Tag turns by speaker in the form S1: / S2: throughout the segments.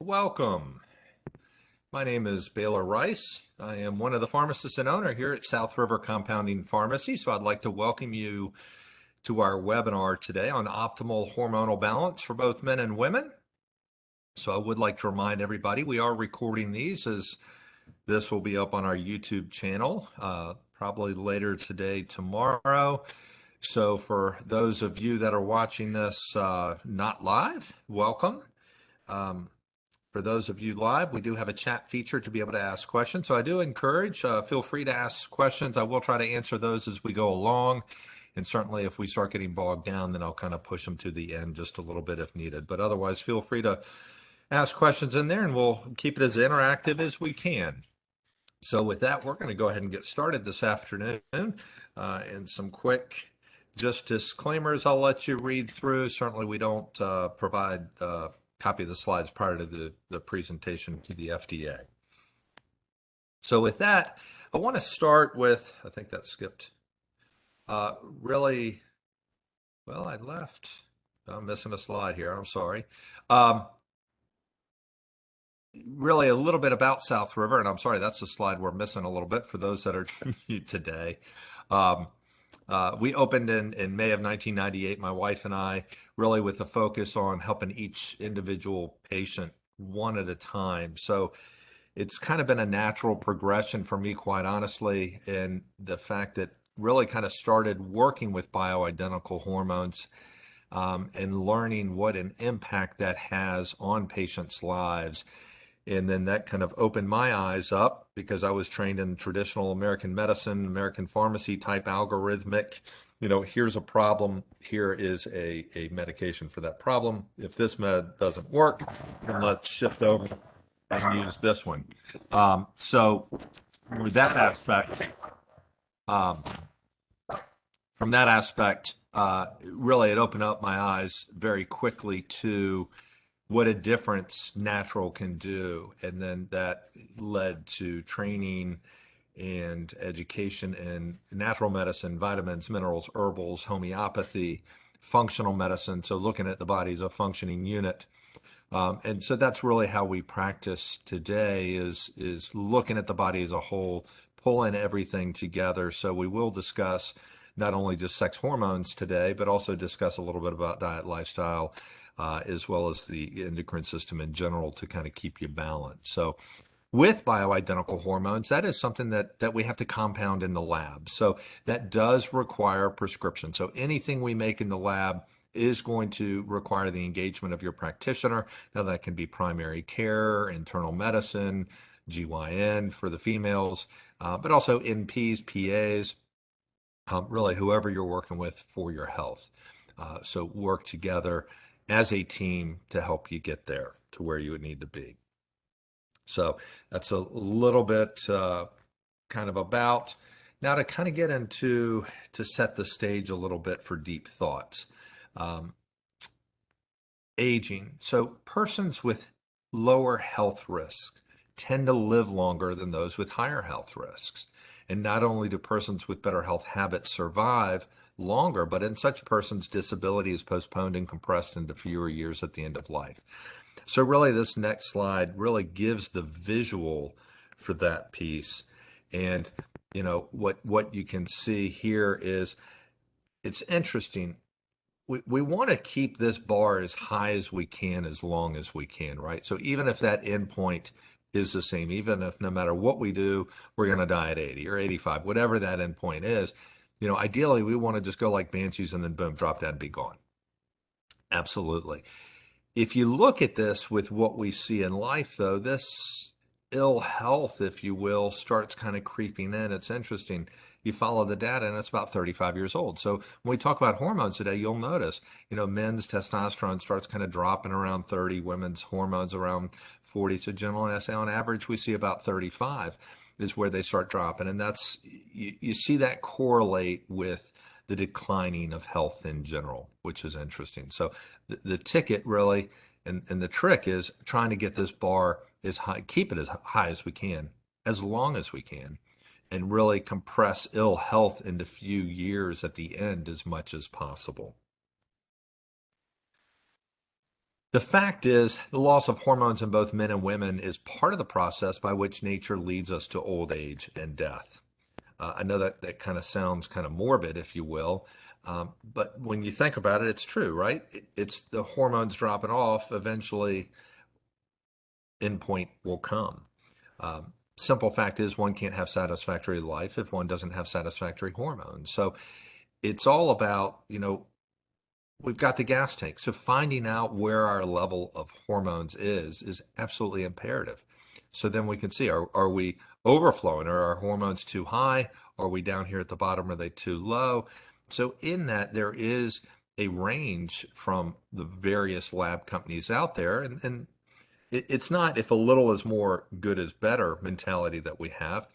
S1: Welcome. My name is Baylor Rice. I am one of the pharmacists and owner here at South River Compounding Pharmacy. So I'd like to welcome you to our webinar today on optimal hormonal balance for both men and women. So I would like to remind everybody we are recording these as this will be up on our YouTube channel probably later today, tomorrow. So for those of you that are watching this not live, welcome. For those of you live, we do have a chat feature to be able to ask questions. So I do encourage, feel free to ask questions. I will try to answer those as we go along. And certainly if we start getting bogged down, then I'll kind of push them to the end just a little bit if needed. But otherwise, feel free to ask questions in there and we'll keep it as interactive as we can. So with that, we're going to go ahead and get started this afternoon. And some quick just disclaimers I'll let you read through. Certainly we don't provide copy of the slides prior to the presentation to the FDA. So with that, I want to start with, I think that skipped, really, well, I left, I'm missing a slide here, I'm sorry. Really a little bit about South River, and I'm sorry, that's the slide we're missing a little bit for those that are new today. We opened in May of 1998, my wife and I, really with a focus on helping each individual patient one at a time. So it's kind of been a natural progression for me, quite honestly, and the fact that really kind of started working with bioidentical hormones and learning what an impact that has on patients' lives. And then that kind of opened my eyes up because I was trained in traditional American medicine, American pharmacy type algorithmic, here's a problem, here is a medication for that problem. If this med doesn't work, then let's shift over and use this one. So with that aspect, from that aspect, really it opened up my eyes very quickly to what a difference natural can do. And then that led to training and education in natural medicine, vitamins, minerals, herbals, homeopathy, functional medicine. So looking at the body as a functioning unit. And so that's really how we practice today is looking at the body as a whole, pulling everything together. So we will discuss not only just sex hormones today, but also discuss a little bit about diet, lifestyle, as well as the endocrine system in general to kind of keep you balanced. So with bioidentical hormones, that is something that we have to compound in the lab. So that does require prescription. So anything we make in the lab is going to require the engagement of your practitioner. Now that can be primary care, internal medicine, GYN for the females, but also NPs, PAs, really whoever you're working with for your health. So work together as a team to help you get there to where you would need to be. So that's a little bit kind of about. Now to kind of get into, to set the stage a little bit for deep thoughts. Aging. So persons with lower health risks tend to live longer than those with higher health risks. And not only do persons with better health habits survive longer, but in such persons, disability is postponed and compressed into fewer years at the end of life. So really this next slide really gives the visual for that piece. And what you can see here is it's interesting. We want to keep this bar as high as we can, as long as we can, right? So even if that endpoint is the same, even if no matter what we do, we're going to die at 80 or 85, whatever that endpoint is, ideally we want to just go like banshees and then boom, drop dead and be gone. Absolutely. If you look at this with what we see in life, though, this ill health, if you will, starts kind of creeping in. It's interesting. You follow the data and it's about 35 years old. So when we talk about hormones today, you'll notice, men's testosterone starts kind of dropping around 30, women's hormones around 40. So generally, I say on average, we see about 35 is where they start dropping. And that's, you see that correlate with the declining of health in general, which is interesting. So the ticket really, and the trick is trying to get this bar as high, keep it as high as we can, as long as we can, and really compress ill health into few years at the end as much as possible. The fact is, the loss of hormones in both men and women is part of the process by which nature leads us to old age and death. I know that that kind of sounds kind of morbid, if you will, but when you think about it, it's true, right? It's the hormones dropping off. Eventually, endpoint will come. Simple fact is, one can't have satisfactory life if one doesn't have satisfactory hormones. So it's all about, we've got the gas tank. So finding out where our level of hormones is absolutely imperative. So then we can see, are we overflowing? Are our hormones too high? Are we down here at the bottom? Are they too low? So in that, there is a range from the various lab companies out there. And it's not if a little is more, good is better mentality that we have,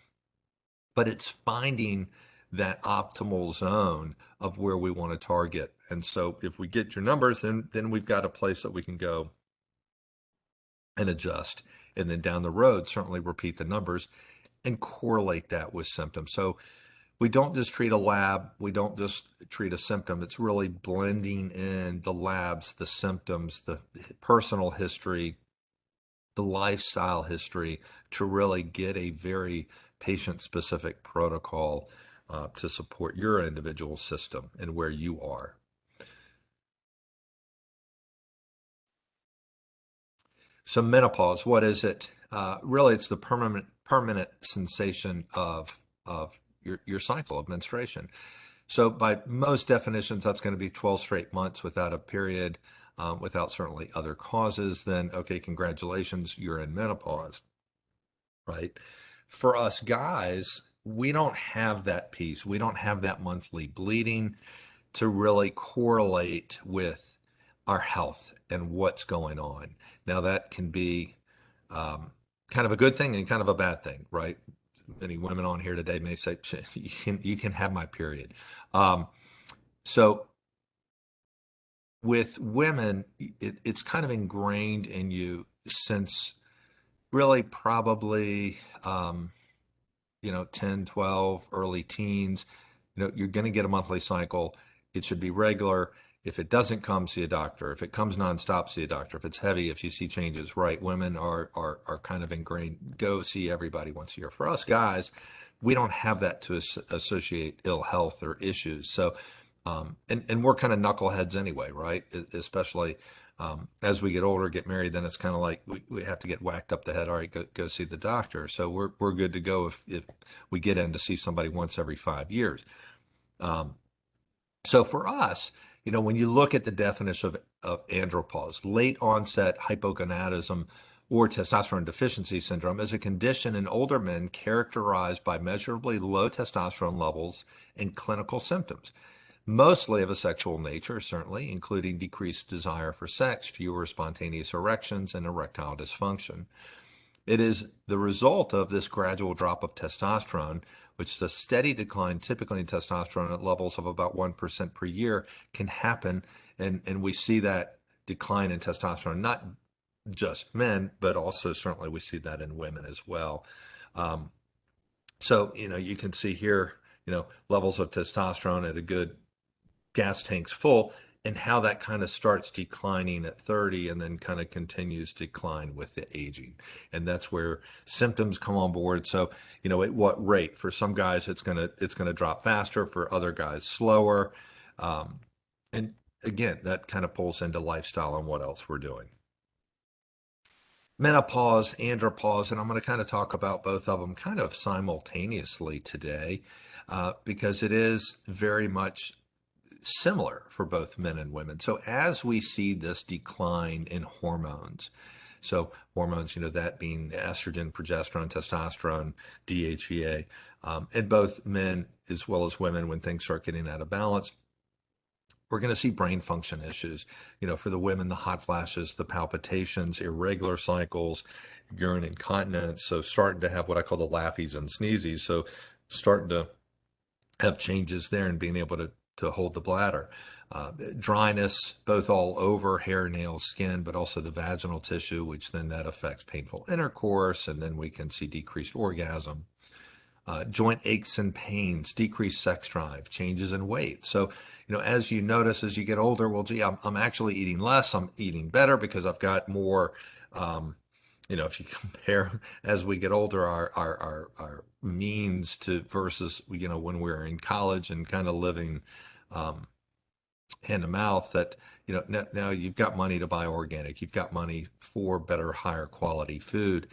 S1: but it's finding that optimal zone of where we want to target. And so if we get your numbers, then we've got a place that we can go and adjust. And then down the road, certainly repeat the numbers and correlate that with symptoms. So we don't just treat a lab, we don't just treat a symptom. It's really blending in the labs, the symptoms, the personal history, the lifestyle history to really get a very patient-specific protocol to support your individual system and where you are. So menopause, what is it? Really, it's the permanent cessation of your cycle of menstruation. So by most definitions, that's going to be 12 straight months without a period, without certainly other causes. Then, okay, congratulations, you're in menopause, right? For us guys, we don't have that piece. We don't have that monthly bleeding to really correlate with our health and what's going on. Now, that can be kind of a good thing and kind of a bad thing, right? Many women on here today may say, you can have my period. So with women, it's kind of ingrained in you since really probably 10, 12, early teens, you're going to get a monthly cycle. It should be regular. If it doesn't come, see a doctor. If it comes nonstop, see a doctor. If it's heavy, if you see changes, right? Women are kind of ingrained. Go see everybody once a year. For us guys, we don't have that to associate ill health or issues. So, and we're kind of knuckleheads anyway, right? Especially as we get older, get married, then it's kind of like we have to get whacked up the head. All right, go see the doctor. So we're good to go if we get in to see somebody once every 5 years. So for us, when you look at the definition of andropause, late onset hypogonadism or testosterone deficiency syndrome is a condition in older men characterized by measurably low testosterone levels and clinical symptoms, mostly of a sexual nature, certainly, including decreased desire for sex, fewer spontaneous erections, and erectile dysfunction. It is the result of this gradual drop of testosterone, which is a steady decline typically in testosterone at levels of about 1% per year, can happen. And we see that decline in testosterone, not just men, but also certainly we see that in women as well. So, you can see here, levels of testosterone at a good gas tanks full, and how that kind of starts declining at 30 and then kind of continues to decline with the aging. And that's where symptoms come on board. So, at what rate? For some guys, it's gonna drop faster. For other guys, slower. And again, that kind of pulls into lifestyle and what else we're doing. Menopause, andropause, and I'm going to kind of talk about both of them kind of simultaneously today, because it is very much similar for both men and women. So as we see this decline in hormones, so hormones, that being estrogen, progesterone, testosterone, DHEA, in both men as well as women, when things start getting out of balance, we're going to see brain function issues. For the women, the hot flashes, the palpitations, irregular cycles, urine incontinence. So starting to have what I call the laughies and sneezies. So starting to have changes there and being able to hold the bladder. Dryness, both all over hair, nails, skin, but also the vaginal tissue, which then that affects painful intercourse, and then we can see decreased orgasm. joint aches and pains, decreased sex drive, changes in weight. So, as you notice as you get older, well, gee, I'm actually eating less, I'm eating better because I've got more. If you compare as we get older, our means to versus, when we were in college and kind of living hand to mouth, that, now you've got money to buy organic, you've got money for better, higher quality food,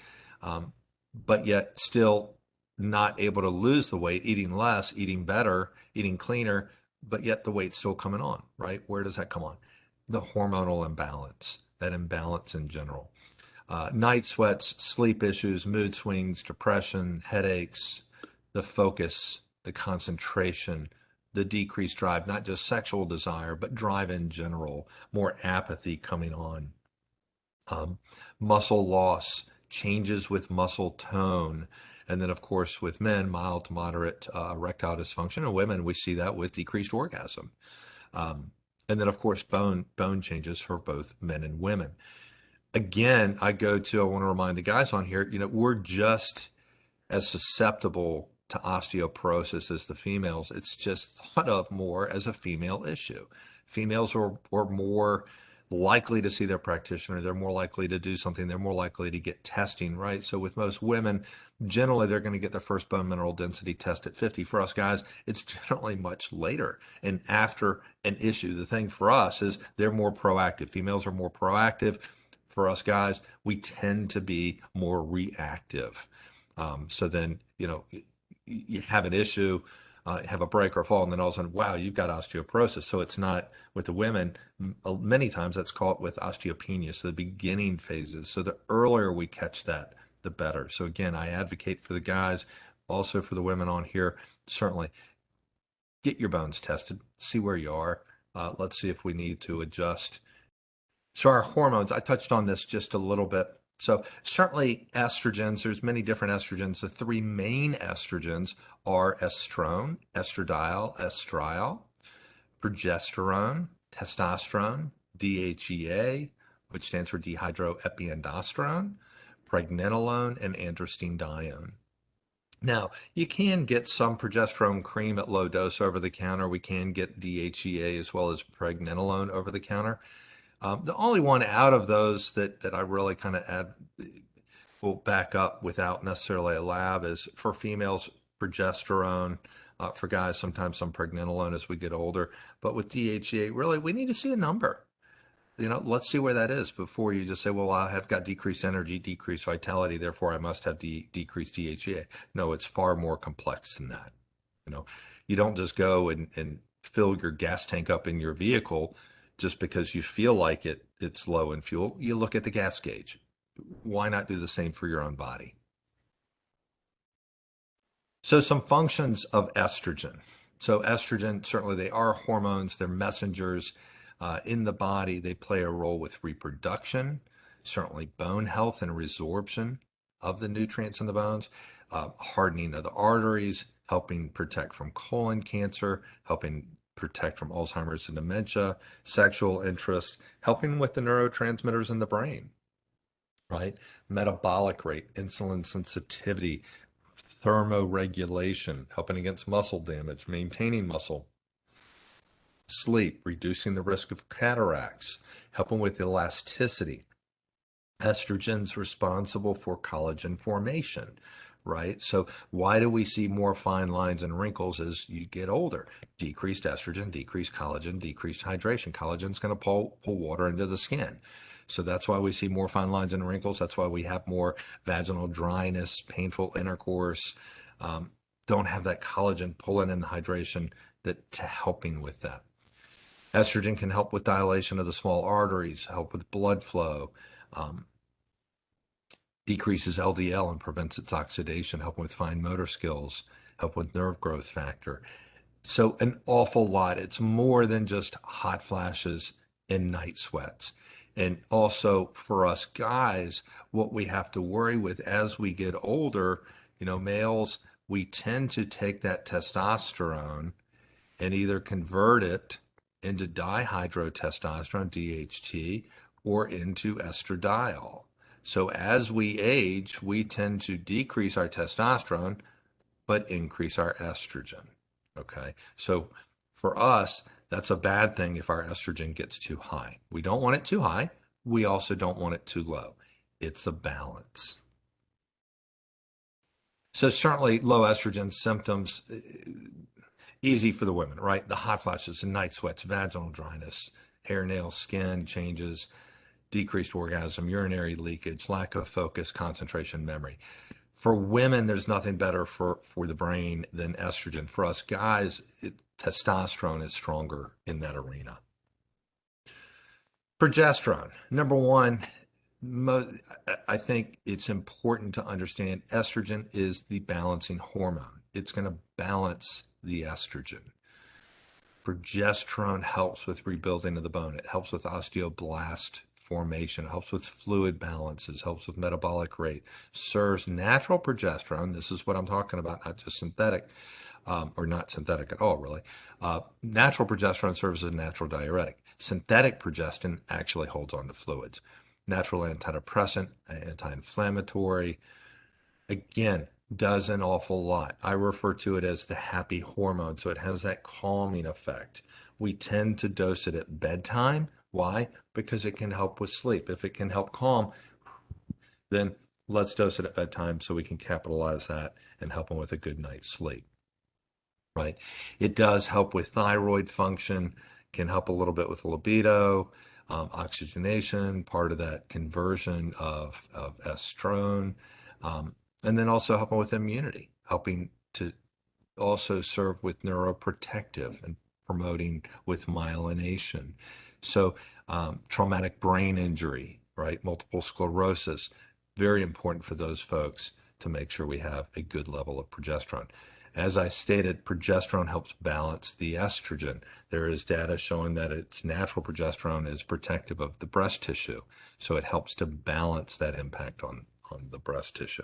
S1: but yet still not able to lose the weight, eating less, eating better, eating cleaner, but yet the weight's still coming on, right? Where does that come on? The hormonal imbalance, that imbalance in general. Night sweats, sleep issues, mood swings, depression, headaches, the focus, the concentration, the decreased drive, not just sexual desire, but drive in general, more apathy coming on. Muscle loss, changes with muscle tone. And then, of course, with men, mild to moderate erectile dysfunction. And women, we see that with decreased orgasm. And then, of course, bone changes for both men and women. Again, I want to remind the guys on here, we're just as susceptible to osteoporosis as the females. It's just thought of more as a female issue. Females are more likely to see their practitioner. They're more likely to do something. They're more likely to get testing, right? So with most women, generally they're going to get their first bone mineral density test at 50. For us guys, it's generally much later and after an issue. The thing for us is they're more proactive. Females are more proactive. For us guys, we tend to be more reactive. So then, you have an issue, have a break or fall, and then all of a sudden, wow, you've got osteoporosis. So it's not with the women. Many times that's called with osteopenia, so the beginning phases. So the earlier we catch that, the better. So again, I advocate for the guys, also for the women on here, certainly get your bones tested, see where you are. Let's see if we need to adjust. So our hormones, I touched on this just a little bit. So certainly estrogens, there's many different estrogens. The three main estrogens are estrone, estradiol, estriol, progesterone, testosterone, DHEA, which stands for dehydroepiandrosterone, pregnenolone, and androstenedione. Now, you can get some progesterone cream at low dose over the counter. We can get DHEA as well as pregnenolone over the counter. The only one out of those that I really kind of will back up without necessarily a lab is for females, progesterone. For guys, sometimes some pregnenolone as we get older. But with DHEA, really, we need to see a number. Let's see where that is before you just say, well, I have got decreased energy, decreased vitality, therefore I must have decreased DHEA. No, it's far more complex than that. You don't just go and fill your gas tank up in your vehicle just because you feel like it's low in fuel. You look at the gas gauge. Why not do the same for your own body? So some functions of estrogen. So estrogen, certainly they are hormones, they're messengers in the body. They play a role with reproduction, certainly bone health and resorption of the nutrients in the bones, hardening of the arteries, helping protect from colon cancer, helping protect from Alzheimer's and dementia, sexual interest, helping with the neurotransmitters in the brain, right? Metabolic rate, insulin sensitivity, thermoregulation, helping against muscle damage, maintaining muscle, sleep, reducing the risk of cataracts, helping with elasticity. Estrogen's responsible for collagen formation, right? So why do we see more fine lines and wrinkles as you get older? Decreased estrogen, decreased collagen, decreased hydration. Collagen's going to pull water into the skin. So that's why we see more fine lines and wrinkles. That's why we have more vaginal dryness, painful intercourse. Don't have that collagen pulling in the hydration to helping with that. Estrogen can help with dilation of the small arteries, help with blood flow, decreases LDL and prevents its oxidation, helping with fine motor skills, help with nerve growth factor. So an awful lot. It's more than just hot flashes and night sweats. And also for us guys, what we have to worry with as we get older, males, we tend to take that testosterone and either convert it into dihydrotestosterone, DHT, or into estradiol. So as we age, we tend to decrease our testosterone, but increase our estrogen. Okay. So for us, that's a bad thing if our estrogen gets too high. We don't want it too high. We also don't want it too low. It's a balance. So certainly low estrogen symptoms, easy for the women, right? The hot flashes and night sweats, vaginal dryness, hair, nails, skin changes, decreased orgasm, urinary leakage, lack of focus, concentration, memory. For women, there's nothing better for the brain than estrogen. For us guys, testosterone is stronger in that arena. Progesterone, number one, I think it's important to understand estrogen is the balancing hormone. It's going to balance the estrogen. Progesterone helps with rebuilding of the bone. It helps with osteoblast formation, helps with fluid balances, helps with metabolic rate, serves natural progesterone. This is what I'm talking about, not just synthetic, or not synthetic at all, really. Natural progesterone serves as a natural diuretic. Synthetic progestin actually holds on to fluids. Natural antidepressant, anti-inflammatory, again, does an awful lot. I refer to it as the happy hormone, so it has that calming effect. We tend to dose it at bedtime. Why? Because it can help with sleep. If it can help calm, then let's dose it at bedtime so we can capitalize that and help them with a good night's sleep. Right? It does help with thyroid function, can help a little bit with libido, oxygenation, part of that conversion of estrone, and then also helping with immunity, helping to also serve with neuroprotective and promoting with myelination. So traumatic brain injury, right? Multiple sclerosis, very important for those folks to make sure we have a good level of progesterone. As I stated, progesterone helps balance the estrogen. There is data showing that its natural progesterone is protective of the breast tissue. So it helps to balance that impact on the breast tissue.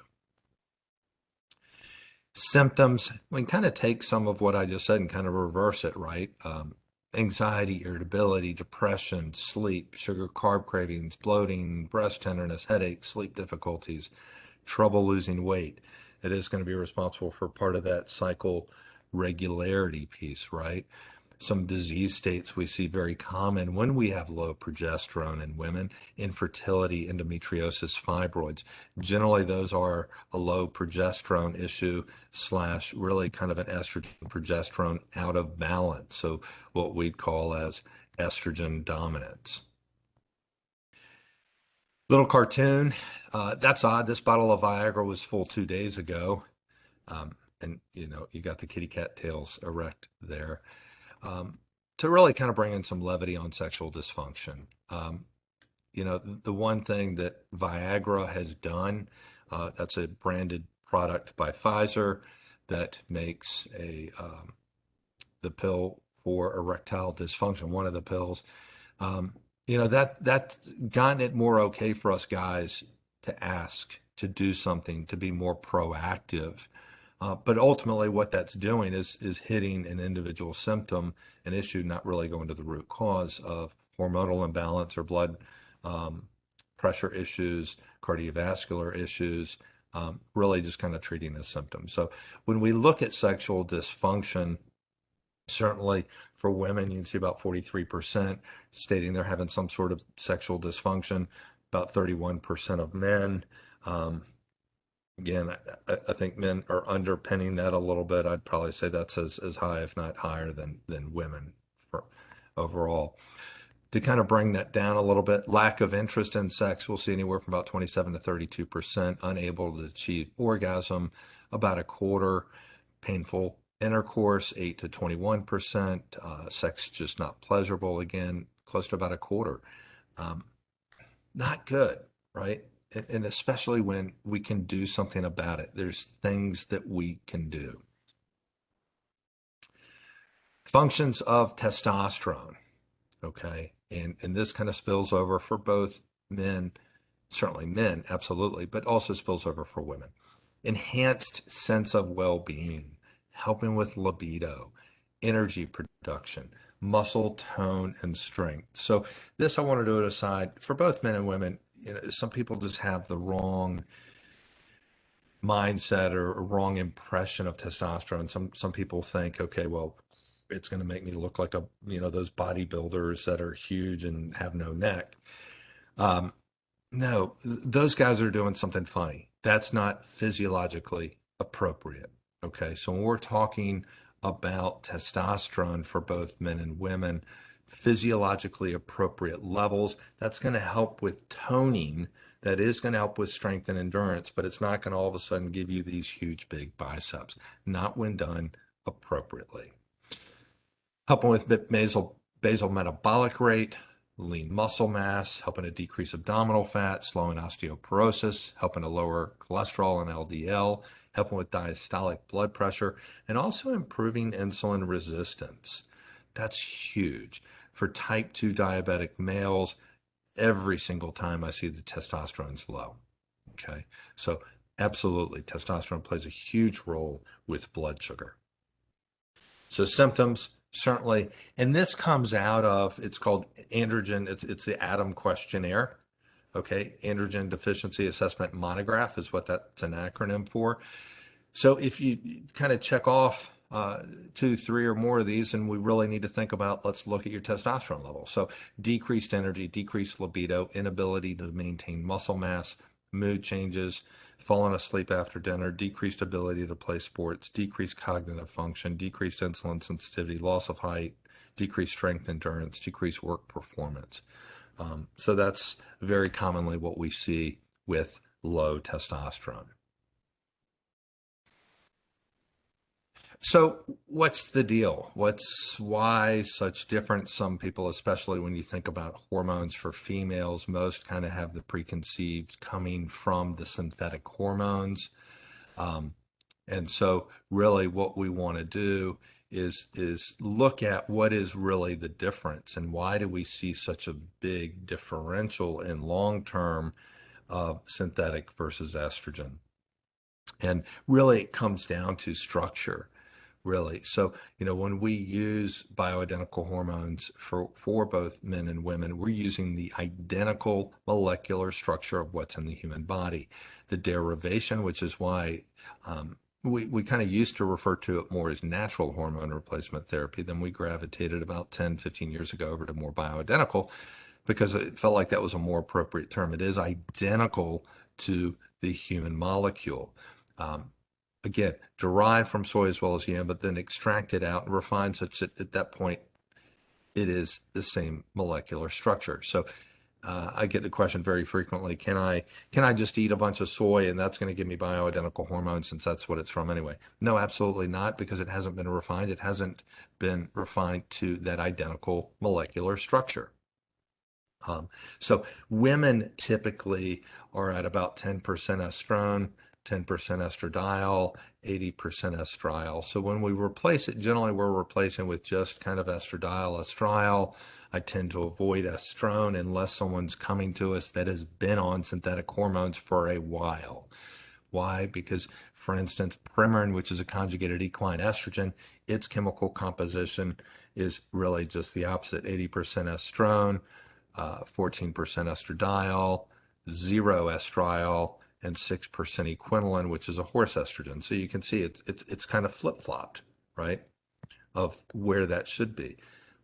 S1: Symptoms, we can kind of take some of what I just said and kind of reverse it, right? Anxiety, irritability, depression, sleep, sugar carb cravings, bloating, breast tenderness, headaches, sleep difficulties, trouble losing weight. It is going to be responsible for part of that cycle regularity piece, right? Some disease states we see very common when we have low progesterone in women: infertility, endometriosis, fibroids. Generally, those are a low progesterone issue slash really kind of an estrogen progesterone out of balance. So what we'd call as estrogen dominance. Little cartoon. That's odd. This bottle of Viagra was full 2 days ago. And you got the kitty cat tails erect there. To really kind of bring in some levity on sexual dysfunction. The one thing that Viagra has done, that's a branded product by Pfizer that makes the pill for erectile dysfunction, one of the pills. That's gotten it more okay for us guys to ask to do something, to be more proactive. But ultimately, what that's doing is hitting an individual symptom, an issue, not really going to the root cause of hormonal imbalance or blood pressure issues, cardiovascular issues, really just kind of treating a symptom. So when we look at sexual dysfunction, certainly for women, you can see about 43% stating they're having some sort of sexual dysfunction, about 31% of men. Again, I think men are underpinning that a little bit. I'd probably say that's as high, if not higher, than women for overall. To kind of bring that down a little bit, lack of interest in sex, we'll see anywhere from about 27 to 32%, unable to achieve orgasm, about a quarter, painful intercourse, 8 to 21%, sex just not pleasurable, again, close to about a quarter. Not good, right? And especially when we can do something about it. There's things that we can do. Functions of testosterone, okay? And this kind of spills over for both men, certainly men, absolutely, but also spills over for women. Enhanced sense of well-being, helping with libido, energy production, muscle tone, and strength. So this I want to do it aside for both men and women. Some people just have the wrong mindset or a wrong impression of testosterone. Some people think, okay, well, it's going to make me look like those bodybuilders that are huge and have no neck. Um, no, those guys are doing something funny. That's not physiologically appropriate. Okay. So when we're talking about testosterone for both men and women, physiologically appropriate levels, that's going to help with toning. That is going to help with strength and endurance, but it's not going to all of a sudden give you these huge, big biceps, not when done appropriately. Helping with basal metabolic rate, lean muscle mass, helping to decrease abdominal fat, slowing osteoporosis, helping to lower cholesterol and LDL, helping with diastolic blood pressure, and also improving insulin resistance. That's huge. For type 2 diabetic males, every single time I see the testosterone's low. Okay. So absolutely, testosterone plays a huge role with blood sugar. So symptoms, certainly, and this comes out of, it's called androgen, it's the ADAM questionnaire. Okay, androgen deficiency assessment monograph is what that's an acronym for. So if you kind of check off 2, 3, or more of these, and we really need to think about, let's look at your testosterone level. So decreased energy, decreased libido, inability to maintain muscle mass, mood changes, falling asleep after dinner, decreased ability to play sports, decreased cognitive function, decreased insulin sensitivity, loss of height, decreased strength endurance, decreased work performance. So that's very commonly what we see with low testosterone. So what's the deal? Why such difference? Some people, especially when you think about hormones for females, most kind of have the preconceived coming from the synthetic hormones. Um, and so really what we want to do is look at what is really the difference and why do we see such a big differential in long term of synthetic versus estrogen. And really it comes down to structure, really. So, when we use bioidentical hormones for both men and women, we're using the identical molecular structure of what's in the human body. The derivation, which is why we kind of used to refer to it more as natural hormone replacement therapy, then we gravitated about 10, 15 years ago over to more bioidentical because it felt like that was a more appropriate term. It is identical to the human molecule. Um, Again, derived from soy as well as yam, but then extracted out and refined such that at that point it is the same molecular structure. So I get the question very frequently: Can I just eat a bunch of soy and that's going to give me bioidentical hormones since that's what it's from anyway? No, absolutely not, because it hasn't been refined. It hasn't been refined to that identical molecular structure. So women typically are at about 10% estrone, 10% estradiol, 80% estriol. So when we replace it, generally we're replacing with just kind of estradiol, estriol. I tend to avoid estrone unless someone's coming to us that has been on synthetic hormones for a while. Why? Because, for instance, Premarin, which is a conjugated equine estrogen, its chemical composition is really just the opposite: 80% estrone, 14% estradiol, 0 estriol, and 6% equivalent, which is a horse estrogen. So you can see it's kind of flip-flopped, right, of where that should be.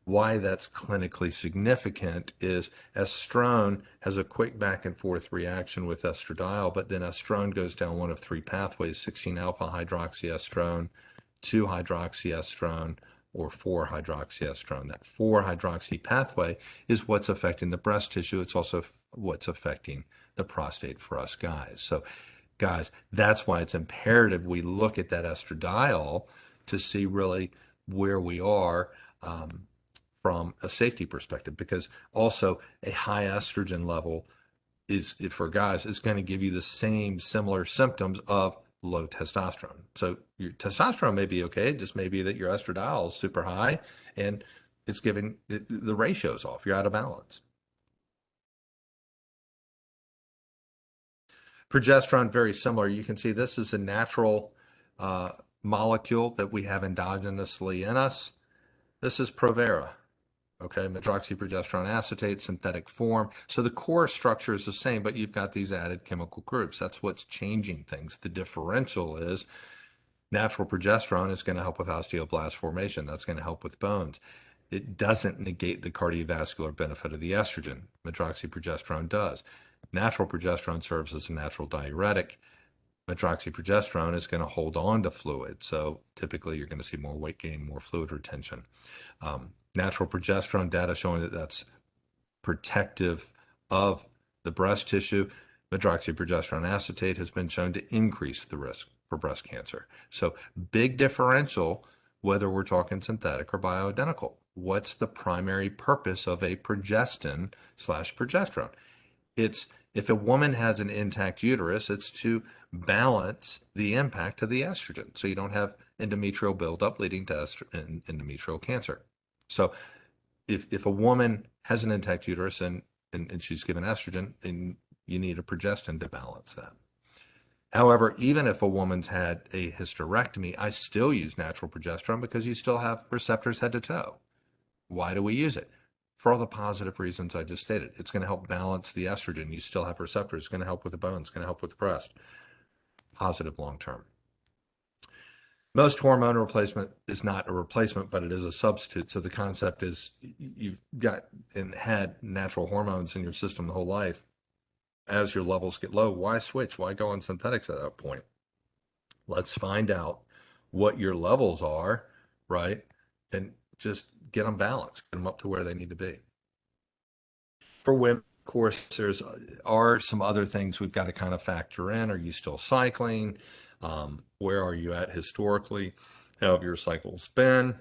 S1: Why that's clinically significant is estrone has a quick back and forth reaction with estradiol, but then estrone goes down one of 3 pathways: 16 alpha hydroxyestrone, 2 hydroxyestrone, or 4 hydroxyestrone. That 4 hydroxy pathway is what's affecting the breast tissue. It's also what's affecting the prostate for us guys. So, guys, that's why it's imperative we look at that estradiol to see really where we are from a safety perspective, because also a high estrogen level is, for guys, is going to give you the same similar symptoms of low testosterone. So your testosterone may be okay, it just may be that your estradiol is super high and it's giving the ratios off. You're out of balance. Progesterone, very similar. You can see this is a natural molecule that we have endogenously in us. This is Provera. Okay, medroxyprogesterone acetate, synthetic form. So the core structure is the same, but you've got these added chemical groups. That's what's changing things. The differential is natural progesterone is going to help with osteoblast formation. That's going to help with bones. It doesn't negate the cardiovascular benefit of the estrogen. Medroxyprogesterone does. Natural progesterone serves as a natural diuretic. Medroxyprogesterone is going to hold on to fluid. So typically you're going to see more weight gain, more fluid retention. Natural progesterone data showing that that's protective of the breast tissue. Medroxyprogesterone acetate has been shown to increase the risk for breast cancer. So big differential whether we're talking synthetic or bioidentical. What's the primary purpose of a progestin slash progesterone? It's if a woman has an intact uterus, it's to balance the impact of the estrogen so you don't have endometrial buildup leading to endometrial cancer. So if a woman has an intact uterus and she's given estrogen, and you need a progestin to balance that. However, even if a woman's had a hysterectomy, I still use natural progesterone because you still have receptors head to toe. Why do we use it? For all the positive reasons I just stated. It's going to help balance the estrogen. You still have receptors. It's going to help with the bones. It's going to help with the breast. Positive long term. Most hormone replacement is not a replacement, but it is a substitute. So the concept is you've got and had natural hormones in your system the whole life. As your levels get low, why switch? Why go on synthetics at that point? Let's find out what your levels are, right? And just get them balanced, get them up to where they need to be. For women, of course, there's are some other things we've got to kind of factor in. Are you still cycling? Where are you at historically? How have your cycles been?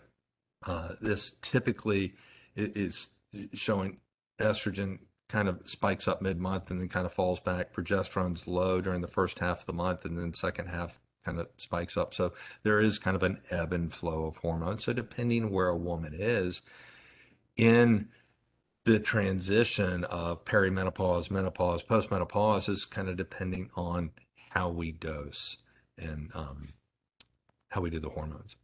S1: This typically is showing estrogen kind of spikes up mid-month and then kind of falls back. Progesterone's low during the first half of the month and then second half kind of spikes up. So there is kind of an ebb and flow of hormones. So depending where a woman is in the transition of perimenopause, menopause, postmenopause is kind of depending on how we dose and how we do the hormones.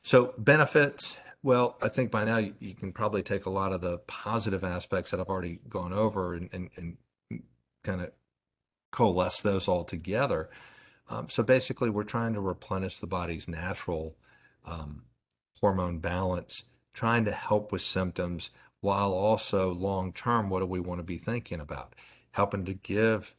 S1: So benefits, well, I think by now you can probably take a lot of the positive aspects that I've already gone over and kind of coalesce those all together. So basically, we're trying to replenish the body's natural hormone balance, trying to help with symptoms, while also long term, what do we want to be thinking about? Helping to give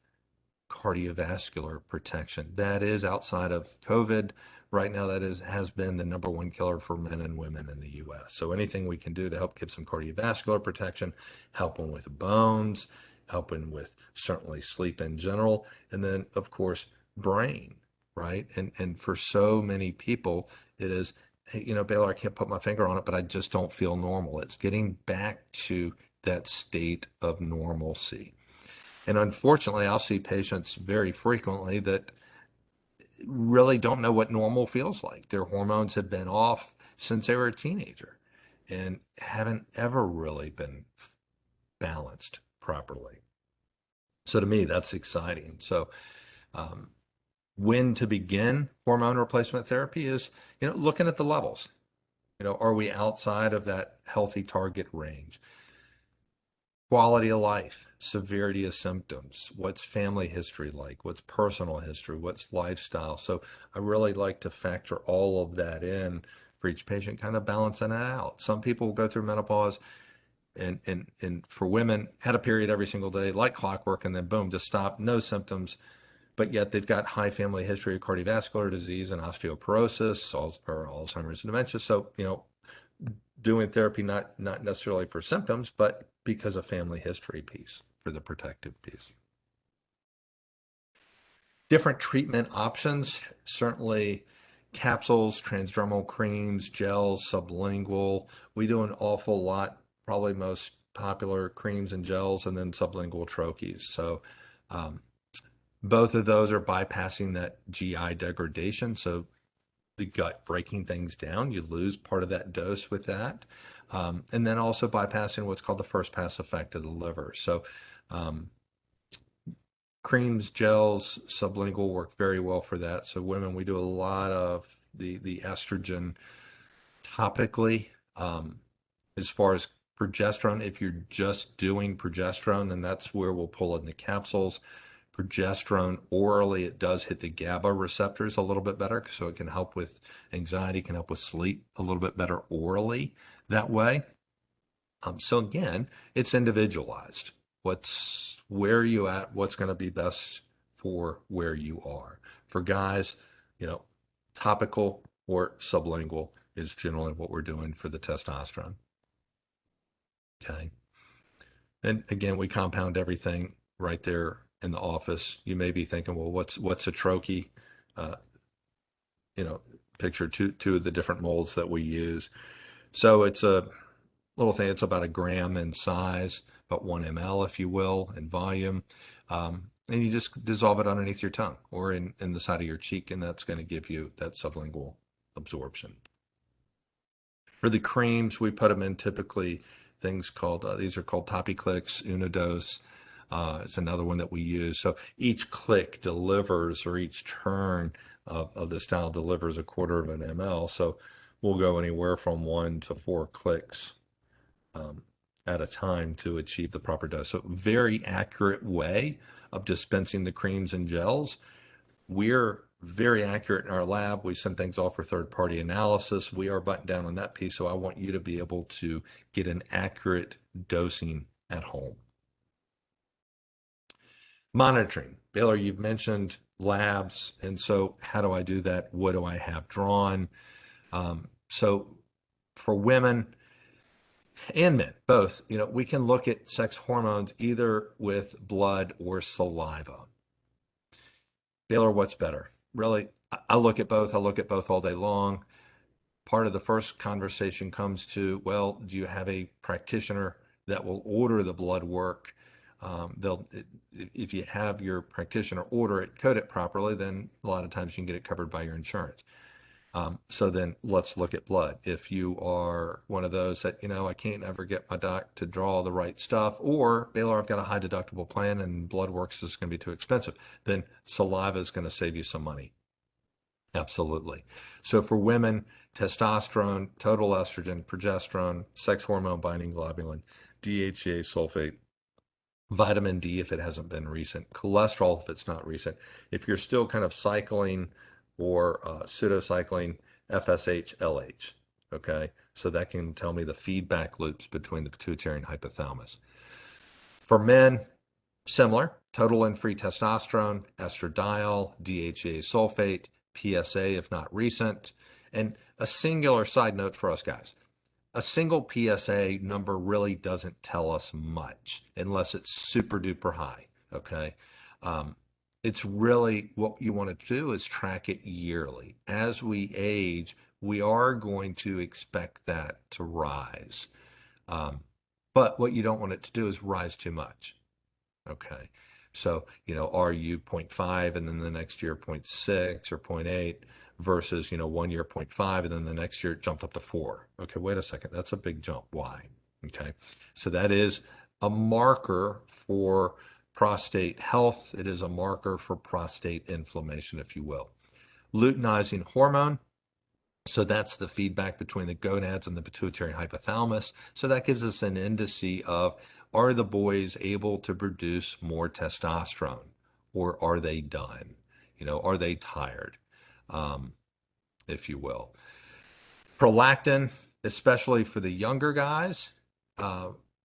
S1: cardiovascular protection. That is outside of COVID. Right now, that has been the number one killer for men and women in the US. So anything we can do to help give some cardiovascular protection, helping with bones, helping with certainly sleep in general, and then of course, brain, right? And for so many people, it is, hey, Baylor, I can't put my finger on it, but I just don't feel normal. It's getting back to that state of normalcy. And unfortunately, I'll see patients very frequently that really don't know what normal feels like. Their hormones have been off since they were a teenager and haven't ever really been balanced properly. So to me, that's exciting. So when to begin hormone replacement therapy is, looking at the levels. Are we outside of that healthy target range? Quality of life, severity of symptoms, what's family history like, what's personal history, what's lifestyle. So I really like to factor all of that in for each patient, kind of balancing that out. Some people will go through menopause and for women, had a period every single day, like clockwork, and then boom, just stop, no symptoms, but yet they've got high family history of cardiovascular disease and osteoporosis or Alzheimer's and dementia. So, doing therapy not necessarily for symptoms, but because of family history piece, for the protective piece. Different treatment options, certainly capsules, transdermal creams, gels, sublingual. We do an awful lot, probably most popular creams and gels, and then sublingual troches. So both of those are bypassing that GI degradation. So the gut breaking things down, you lose part of that dose with that. And then also bypassing what's called the first pass effect of the liver. So creams, gels, sublingual work very well for that. So women, we do a lot of the estrogen topically. As far as progesterone, if you're just doing progesterone, then that's where we'll pull in the capsules. Progesterone orally, it does hit the GABA receptors a little bit better, so it can help with anxiety, can help with sleep a little bit better orally that way. So again, it's individualized. Where are you at? What's going to be best for where you are? For guys, topical or sublingual is generally what we're doing for the testosterone. Okay. And again, we compound everything right there in the office. You may be thinking, well, what's a troche? Uh, picture two of the different molds that we use. So it's a little thing. It's about a gram in size, about 1 ml, if you will, in volume. And you just dissolve it underneath your tongue or in the side of your cheek, and that's going to give you that sublingual absorption. For the creams, we put them in typically things called, these are called Toppy Clicks, Unidose. It's another one that we use. So each click delivers, or each turn of the style delivers 1/4 ml. So we'll go anywhere from 1 to 4 clicks at a time to achieve the proper dose. So very accurate way of dispensing the creams and gels. We're very accurate in our lab. We send things off for third-party analysis. We are buttoned down on that piece, so I want you to be able to get an accurate dosing at home. Monitoring. Baylor, you've mentioned labs, and so how do I do that? What do I have drawn? So for women and men, both, we can look at sex hormones either with blood or saliva. Baylor, what's better? Really, I look at both. I look at both all day long. Part of the first conversation comes to, well, do you have a practitioner that will order the blood work? If you have your practitioner order it, code it properly, then a lot of times you can get it covered by your insurance. So then let's look at blood. If you are one of those that, I can't ever get my doc to draw the right stuff, or Baylor, I've got a high deductible plan and blood works is going to be too expensive, then saliva is going to save you some money. Absolutely. So for women, testosterone, total estrogen, progesterone, sex hormone binding globulin, DHEA sulfate, vitamin D if it hasn't been recent, cholesterol if it's not recent. If you're still kind of cycling or pseudocycling, FSH, LH. Okay, so that can tell me the feedback loops between the pituitary and hypothalamus. For men, similar, total and free testosterone, estradiol, DHEA sulfate, PSA if not recent. And a singular side note for us guys. A single PSA number really doesn't tell us much unless it's super duper high, okay? It's really what you want to do is track it yearly. As we age, we are going to expect that to rise. But what you don't want it to do is rise too much. Okay. So, are you 0.5 and then the next year 0.6 or 0.8 versus, 1 year 0.5 and then the next year it jumped up to 4. Okay, wait a second. That's a big jump. Why? Okay. So that is a marker for prostate health. It is a marker for prostate inflammation, if you will. Luteinizing hormone. So that's the feedback between the gonads and the pituitary hypothalamus. So that gives us an indice of, are the boys able to produce more testosterone, or are they done? Are they tired, if you will? Prolactin, especially for the younger guys,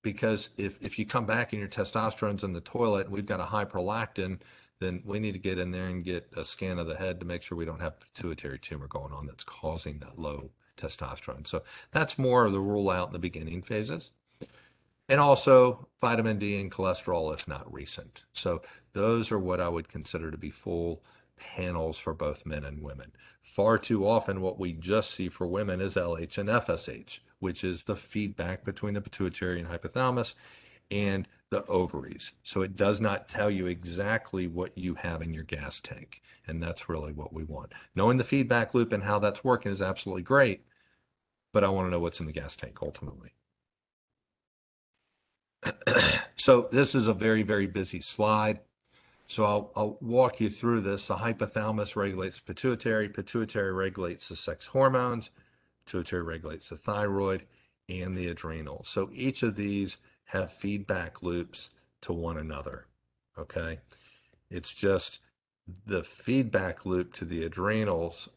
S1: because if you come back and your testosterone's in the toilet and we've got a high prolactin, then we need to get in there and get a scan of the head to make sure we don't have pituitary tumor going on that's causing that low testosterone. So that's more of the rule out in the beginning phases. And also vitamin D and cholesterol if not recent. So those are what I would consider to be full panels for both men and women. Far too often what we just see for women is LH and FSH, which is the feedback between the pituitary and hypothalamus and the ovaries. So it does not tell you exactly what you have in your gas tank. And that's really what we want. Knowing the feedback loop and how that's working is absolutely great, but I want to know what's in the gas tank ultimately. So this is a very, very busy slide. So I'll walk you through this. The hypothalamus regulates pituitary. Pituitary regulates the sex hormones. Pituitary regulates the thyroid. and the adrenals. So each of these have feedback loops to one another. Okay. It's just the feedback loop to the adrenals,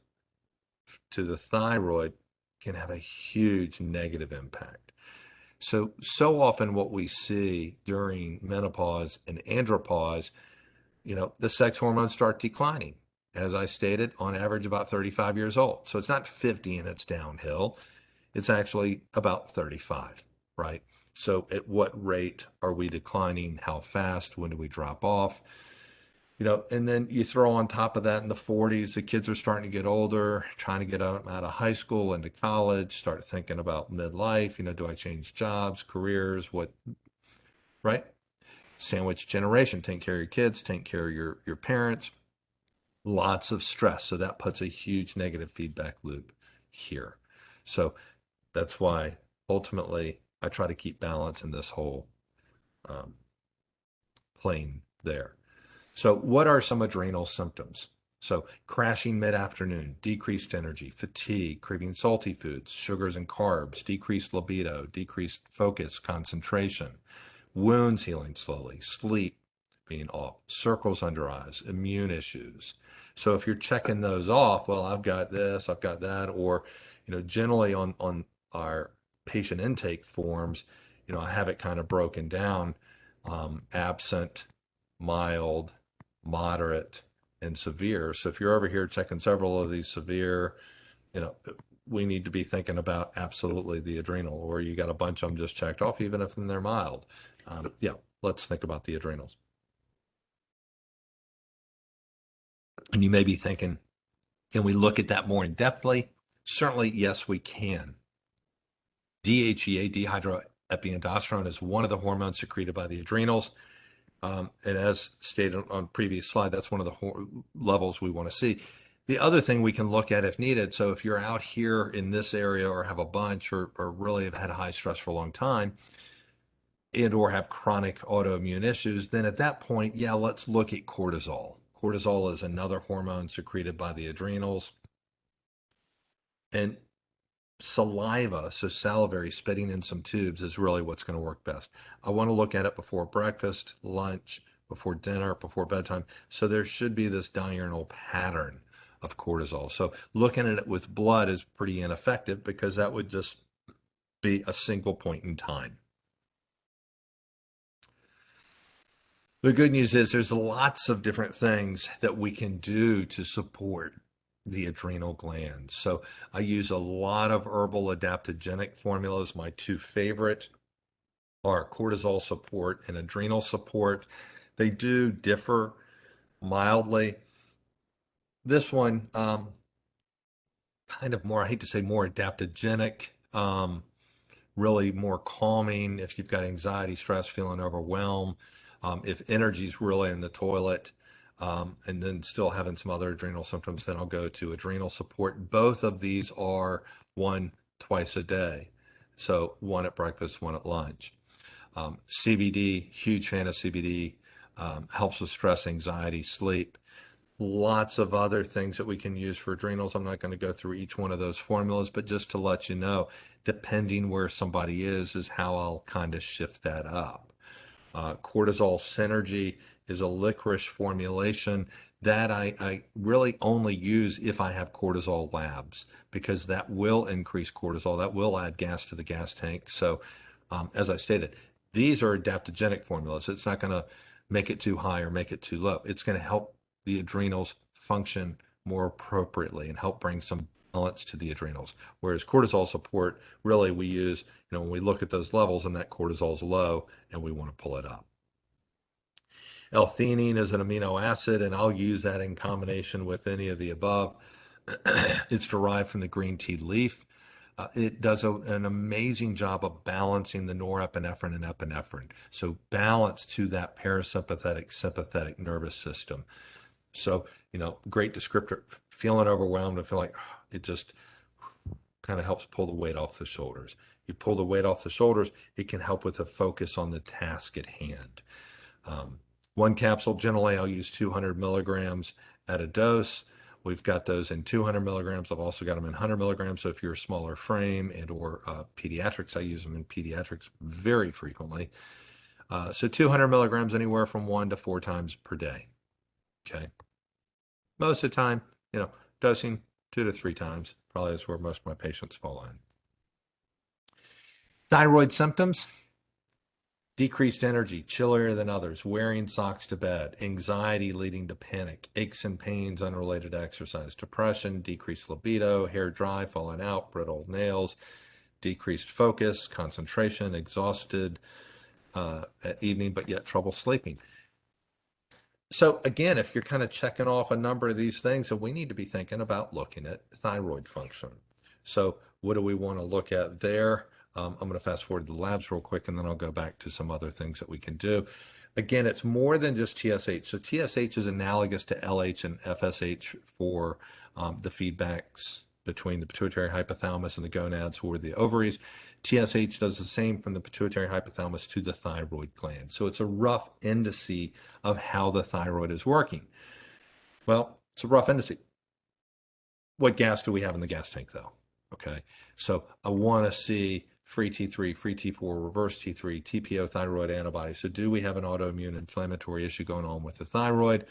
S1: to the thyroid, can have a huge negative impact. So often what we see during menopause and andropause, the sex hormones start declining. As I stated, on average about 35 years old. So it's not 50 and it's downhill. It's actually about 35, right? So at what rate are we declining? How fast? When do we drop off? And then you throw on top of that in the 40s, the kids are starting to get older, trying to get out of high school into college, start thinking about midlife. Do I change jobs, careers, what, right? Sandwich generation, take care of your kids, take care of your parents, lots of stress. So that puts a huge negative feedback loop here. So that's why ultimately I try to keep balance in this whole um, plane there. So, what are some adrenal symptoms? So, crashing mid afternoon, decreased energy, fatigue, craving salty foods, sugars and carbs, decreased libido, decreased focus, concentration, wounds healing slowly, sleep being off, circles under eyes, immune issues. So, if you're checking those off, well, I've got this, I've got that, or, generally on our patient intake forms, I have it kind of broken down, absent, mild, moderate, and severe. So if you're over here checking several of these severe, you know, we need to be thinking about absolutely the adrenal, or you got a bunch of them just checked off, even if they're mild. Yeah, let's think about the adrenals. And you may be thinking, can we look at that more in depthly? Certainly, yes, we can. DHEA, dehydroepiandrosterone, is one of the hormones secreted by the adrenals. And as stated on previous slide, that's one of the levels we want to see. The other thing we can look at if needed, so if you're out here in this area or have a bunch or really have had high stress for a long time and or have chronic autoimmune issues, then at that point, yeah, let's look at cortisol. Cortisol is another hormone secreted by the adrenals. And saliva, so salivary, spitting in some tubes, is really what's going to work best. I want to look at it before breakfast, lunch, before dinner, before bedtime. So there should be this diurnal pattern of cortisol. So looking at it with blood is pretty ineffective because that would just be a single point in time. The good news is there's lots of different things that we can do to support the adrenal glands. So I use a lot of herbal adaptogenic formulas. My two favorite are cortisol support and adrenal support. They do differ mildly. This one, kind of more, I hate to say more adaptogenic, really more calming if you've got anxiety, stress, feeling overwhelmed, if energy's really in the toilet, and then still having some other adrenal symptoms, then I'll go to adrenal support. Both of these are one twice a day. So one at breakfast, one at lunch. CBD, huge fan of CBD, helps with stress, anxiety, sleep. Lots of other things that we can use for adrenals. I'm not going to go through each one of those formulas, but just to let you know, depending where somebody is how I'll kind of shift that up. Cortisol Synergy is a licorice formulation that I really only use if I have cortisol labs, because that will increase cortisol, that will add gas to the gas tank. So, as I stated, these are adaptogenic formulas. It's not going to make it too high or make it too low. It's going to help the adrenals function more appropriately and help bring some balance to the adrenals. Whereas cortisol support, really we use, when we look at those levels and that cortisol is low and we want to pull it up. L-theanine is an amino acid, and I'll use that in combination with any of the above. It's derived from the green tea leaf. It does an amazing job of balancing the norepinephrine and epinephrine. So balance to that parasympathetic, sympathetic nervous system. So, great descriptor, feeling overwhelmed and feel like it just kind of helps pull the weight off the shoulders. You pull the weight off the shoulders, it can help with the focus on the task at hand. One capsule, generally I'll use 200 milligrams at a dose. We've got those in 200 milligrams. I've also got them in 100 milligrams. So if you're a smaller frame and or pediatrics, I use them in pediatrics very frequently. So 200 milligrams anywhere from 1 to 4 times per day. Okay. Most of the time, dosing 2 to 3 times probably is where most of my patients fall in. Thyroid symptoms: decreased energy, chillier than others, wearing socks to bed, anxiety leading to panic, aches and pains unrelated to exercise, depression, decreased libido, hair dry, falling out, brittle nails, decreased focus, concentration, exhausted at evening, but yet trouble sleeping. So again, if you're kind of checking off a number of these things, so we need to be thinking about looking at thyroid function. So what do we want to look at there? I'm going to fast forward to the labs real quick, and then I'll go back to some other things that we can do. Again, it's more than just TSH. So TSH is analogous to LH and FSH for the feedbacks between the pituitary hypothalamus and the gonads or the ovaries. TSH does the same from the pituitary hypothalamus to the thyroid gland. So it's a rough indice of how the thyroid is working. Well, it's a rough indice. What gas do we have in the gas tank, though? Okay, so I want to see free T3, free T4, reverse T3, TPO thyroid antibodies. So do we have an autoimmune inflammatory issue going on with the thyroid?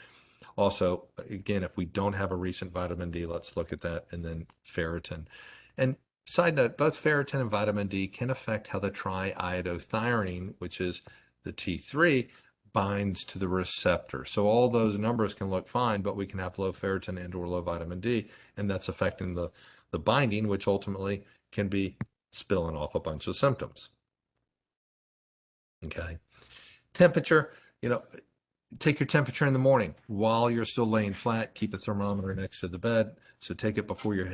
S1: Also, again, if we don't have a recent vitamin D, let's look at that, and then ferritin. And side note, both ferritin and vitamin D can affect how the triiodothyronine, which is the T3, binds to the receptor. So all those numbers can look fine, but we can have low ferritin and or low vitamin D, and that's affecting the binding, which ultimately can be spilling off a bunch of symptoms. Okay. Temperature, take your temperature in the morning while you're still laying flat. Keep the thermometer next to the bed. So take it before your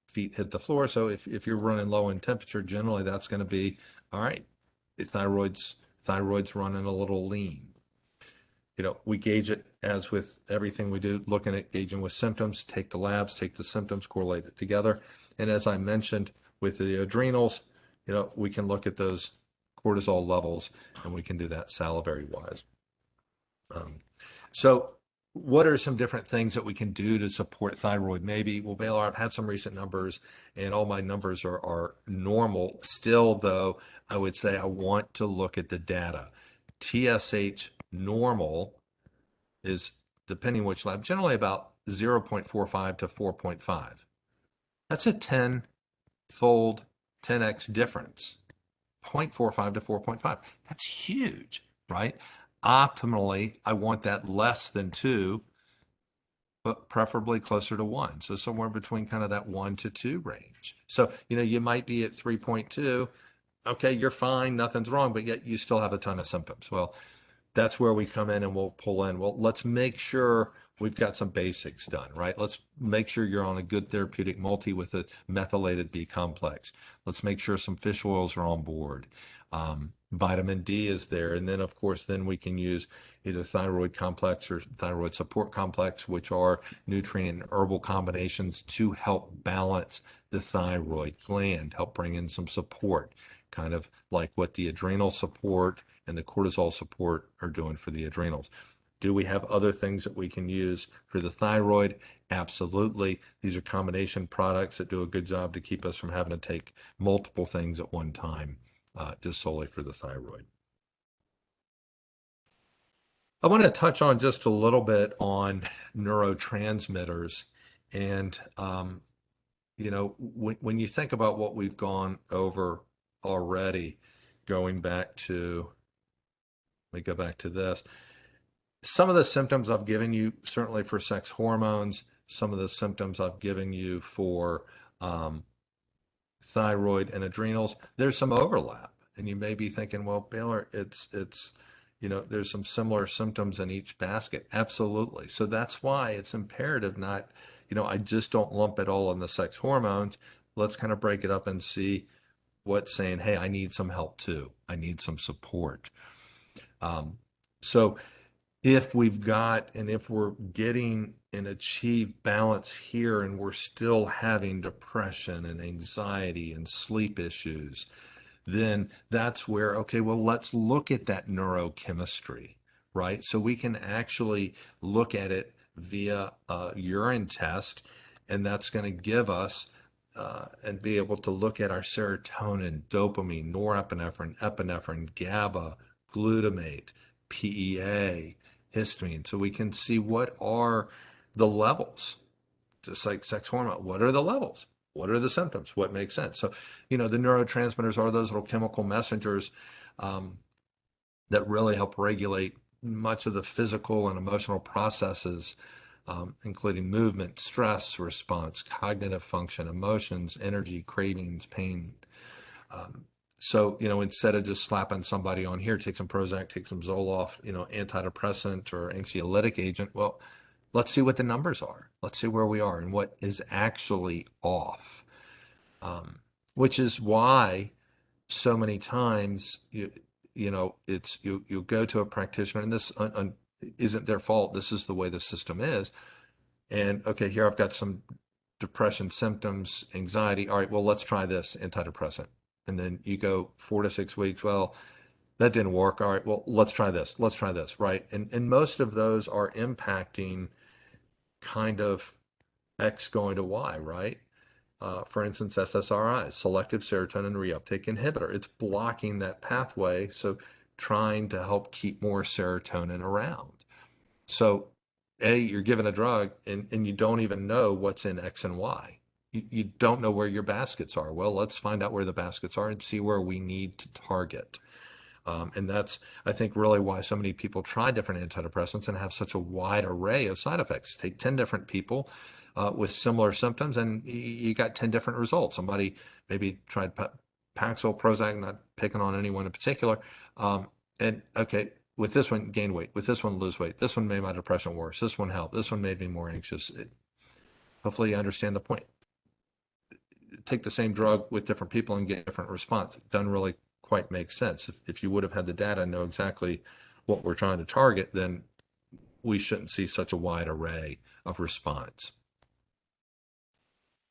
S1: feet hit the floor. So if you're running low in temperature, generally that's going to be, all right, the thyroid's running a little lean. We gauge it as with everything we do, looking at gauging with symptoms, take the labs, take the symptoms, correlate it together. And as I mentioned with the adrenals, we can look at those cortisol levels, and we can do that salivary wise. So what are some different things that we can do to support thyroid? Maybe, well, Baylor, I've had some recent numbers and all my numbers are normal. Still, though, I would say I want to look at the data. TSH normal is, depending which lab, generally about 0.45 to 4.5. That's a 10-fold, 10x difference. 0.45 to 4.5. That's huge, right? Optimally, I want that less than 2, but preferably closer to 1. So somewhere between kind of that 1 to 2 range. So, you might be at 3.2. Okay, you're fine, nothing's wrong, but yet you still have a ton of symptoms. Well, that's where we come in and we'll pull in. Well, let's make sure we've got some basics done, right? Let's make sure you're on a good therapeutic multi with a methylated B complex. Let's make sure some fish oils are on board. Vitamin D is there. And then, of course, then we can use either thyroid complex or thyroid support complex, which are nutrient and herbal combinations to help balance the thyroid gland, help bring in some support, kind of like what the adrenal support and the cortisol support are doing for the adrenals. Do we have other things that we can use for the thyroid? Absolutely. These are combination products that do a good job to keep us from having to take multiple things at one time, just solely for the thyroid. I want to touch on just a little bit on neurotransmitters. And, when you think about what we've gone over already, going back to, let me go back to this. Some of the symptoms I've given you, certainly for sex hormones, some of the symptoms I've given you for thyroid and adrenals, there's some overlap. And you may be thinking, well, Baylor, it's there's some similar symptoms in each basket. Absolutely. So that's why it's imperative not, I just don't lump it all in the sex hormones. Let's kind of break it up and see what's saying, hey, I need some help too. I need some support. So if we're getting and achieve balance here and we're still having depression and anxiety and sleep issues, then that's where, okay, well, let's look at that neurochemistry, right? So we can actually look at it via a urine test, and that's going to give us and be able to look at our serotonin, dopamine, norepinephrine, epinephrine, GABA, glutamate, PEA, histamine, so we can see what are the levels, just like sex hormone. What are the levels? What are the symptoms? What makes sense? So, the neurotransmitters are those little chemical messengers um, that really help regulate much of the physical and emotional processes, including movement, stress response, cognitive function, emotions, energy, cravings, pain. Um, so, instead of just slapping somebody on here, take some Prozac, take some Zoloft, antidepressant or anxiolytic agent, well, let's see what the numbers are. Let's see where we are and what is actually off. Which is why so many times you go to a practitioner, and this isn't their fault. This is the way the system is. And okay, here I've got some depression symptoms, anxiety. All right, well, let's try this antidepressant. And then you go 4 to 6 weeks. Well, that didn't work. All right, well, let's try this. Let's try this. Right. And most of those are impacting kind of X going to Y, right? For instance, SSRIs, selective serotonin reuptake inhibitor. It's blocking that pathway, so trying to help keep more serotonin around. So, you're given a drug and you don't even know what's in X and Y. You don't know where your baskets are. Well, let's find out where the baskets are and see where we need to target. And that's, I think, really why so many people try different antidepressants and have such a wide array of side effects. Take 10 different people with similar symptoms, and you got 10 different results. Somebody maybe tried Paxil, Prozac, not picking on anyone in particular. And okay, with this one, gain weight. With this one, lose weight. This one made my depression worse. This one helped. This one made me more anxious. Hopefully, you understand the point. Take the same drug with different people and get different response. It doesn't really quite make sense. If you would have had the data and know exactly what we're trying to target, then we shouldn't see such a wide array of response.